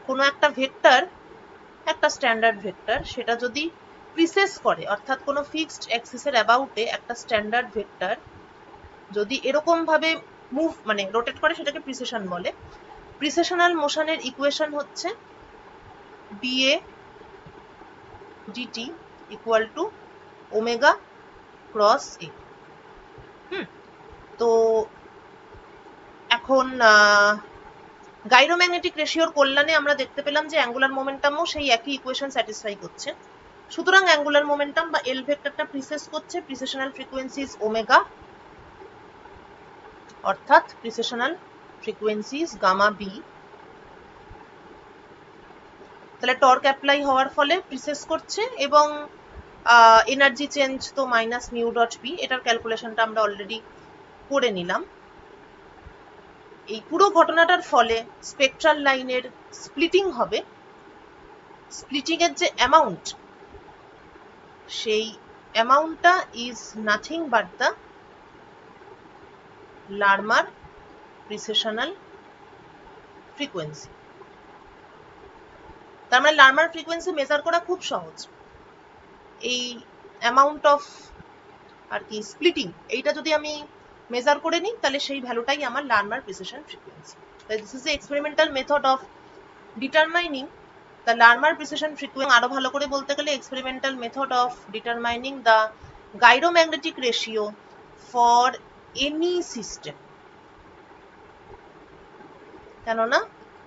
কোনো একটা ভেক্টর, একটা স্ট্যান্ডার্ড ভেক্টর, সেটা যদি প্রিসেস করে, অর্থাৎ কোনো ফিক্সড অ্যাক্সিসের অ্যাবাউটে একটা স্ট্যান্ডার্ড ভেক্টর যদি এরকম ভাবে মুভ মানে রোটেট করে, সেটাকে প্রিসেশন বলে। প্রিসেশনাল মোশনের ইকুয়েশন হচ্ছে B A D T equal to omega cross A. তো এখন গাইরোম্যাগনেটিক রেশিওর কল্যাণে আমরা দেখতে পেলাম যে অ্যাঙ্গুলার মোমেন্টামও সেই একই ইকুয়েশন স্যাটিসফাই করছে। সুতরাং অ্যাঙ্গুলার মোমেন্টাম বা এল ভেক্টরটা প্রিসেস করছে, প্রিসেশনাল ফ্রিকোয়েন্সি ইজ ওমেগা, অর্থাৎ প্রিসেশনাল ফ্রিকোয়েন্সি ইজ গামা বি। তাহলে টর্ক অ্যাপ্লাই হওয়ার ফলে প্রিসেস করছে, এবং এনার্জি চেঞ্জ তো মাইনাস মিউ ডট পি, এটার ক্যালকুলেশনটা আমরা অলরেডি করে নিলাম। এই পুরো ঘটনাটার ফলে স্পেকট্রাল লাইনের স্প্লিটিং হবে। স্প্লিটিং এর যে অ্যামাউন্ট, সেই অ্যামাউন্টটা is nothing but the Larmor precessional frequency. তার মানে লারমার ফ্রিকোয়েন্সি মেজার করা খুব সহজ। এই অ্যামাউন্ট অফ আর কি স্প্লিটিং, এইটা যদি আমি মেজার করে নিই, তাহলে সেই ভ্যালুটাই আমার Larmor precision frequency. This is the experimental method of determining the Larmor precision frequency. আরো ভালো করে বলতে গেলে experimental method of determining the gyromagnetic ratio for any system. কেননা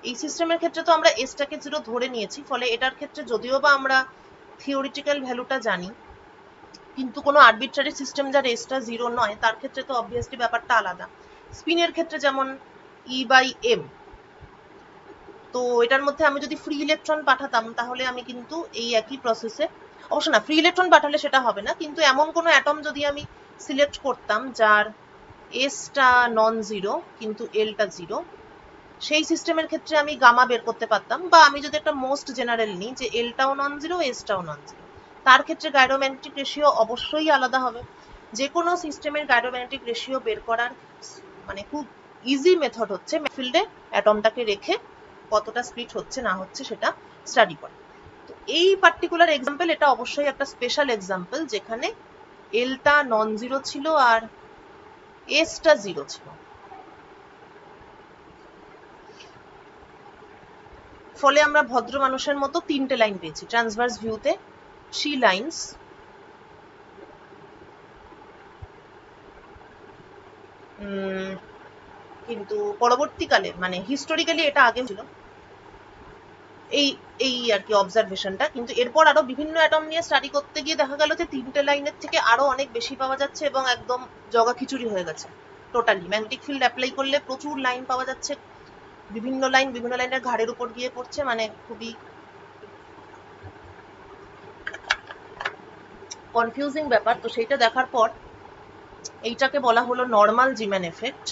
এই সিস্টেমের ক্ষেত্রে তো আমরা এসটাকে 0 ধরে নিয়েছি, ফলে এটার ক্ষেত্রে যদিও বা আমরা থিওরিটিক্যাল ভ্যালুটা জানি, কিন্তু কোনো আরবিট্রারি সিস্টেম যার এসটা 0 নয়, তার ক্ষেত্রে তো অবভিয়াসলি ব্যাপারটা আলাদা। স্পিনের ক্ষেত্রে যেমন ই বাই এম, তো এটার মধ্যে আমি যদি ফ্রি ইলেকট্রন পাঠাতাম, তাহলে আমি কিন্তু এই একই প্রসেসে, অবশ্য না, ফ্রি ইলেকট্রন পাঠালে সেটা হবে না, কিন্তু এমন কোনো অ্যাটম যদি আমি সিলেক্ট করতাম যার এসটা নন জিরো কিন্তু এলটা 0, সেই সিস্টেমের ক্ষেত্রে আমি গামা বের করতে পারতাম। বা আমি যদি একটা মোস্ট জেনারেল নিই যে এলটাও নন জিরো এসটাও নন জিরো, তার ক্ষেত্রে গাইরোম্যাগনেটিক রেশিও অবশ্যই আলাদা হবে। যে কোনো সিস্টেমের গাইরোম্যাগনেটিক রেশিও বের করার মানে খুব ইজি মেথড হচ্ছে ফিল্ডে অ্যাটমটাকে রেখে কতটা স্প্লিট হচ্ছে না হচ্ছে সেটা স্টাডি করা। তো এই পার্টিকুলার এক্সাম্পল, এটা অবশ্যই একটা স্পেশাল এক্সাম্পল যেখানে এলটা নন জিরো ছিল আর এসটা 0 ছিল। ফলে আমরা ভদ্র মানুষের মতো 3টে লাইন পেয়েছি ট্রান্সভার্স ভিউতে, 3 লাইনস। কিন্তু পরবর্তীকালে মানে হিস্টোরিক্যালি এটা আগে ছিল এই এই আর কি অবজারভেশনটা, কিন্তু এরপর আরো বিভিন্ন অ্যাটম নিয়ে স্টাডি করতে গিয়ে দেখা গেল যে 3টে লাইনের থেকে আরো অনেক বেশি পাওয়া যাচ্ছে, এবং একদম জগা খিচুড়ি হয়ে গেছে টোটালি। ম্যাগনেটিক ফিল্ড অ্যাপ্লাই করলে প্রচুর লাইন পাওয়া যাচ্ছে, বিভিন্ন লাইনের ঘাড়ের উপর গিয়ে পড়ছে, মানে খুবই কনফিউজিং ব্যাপার। তো সেইটা দেখার পর এইটাকে বলা হলো নর্মাল জিম্যান এফেক্ট।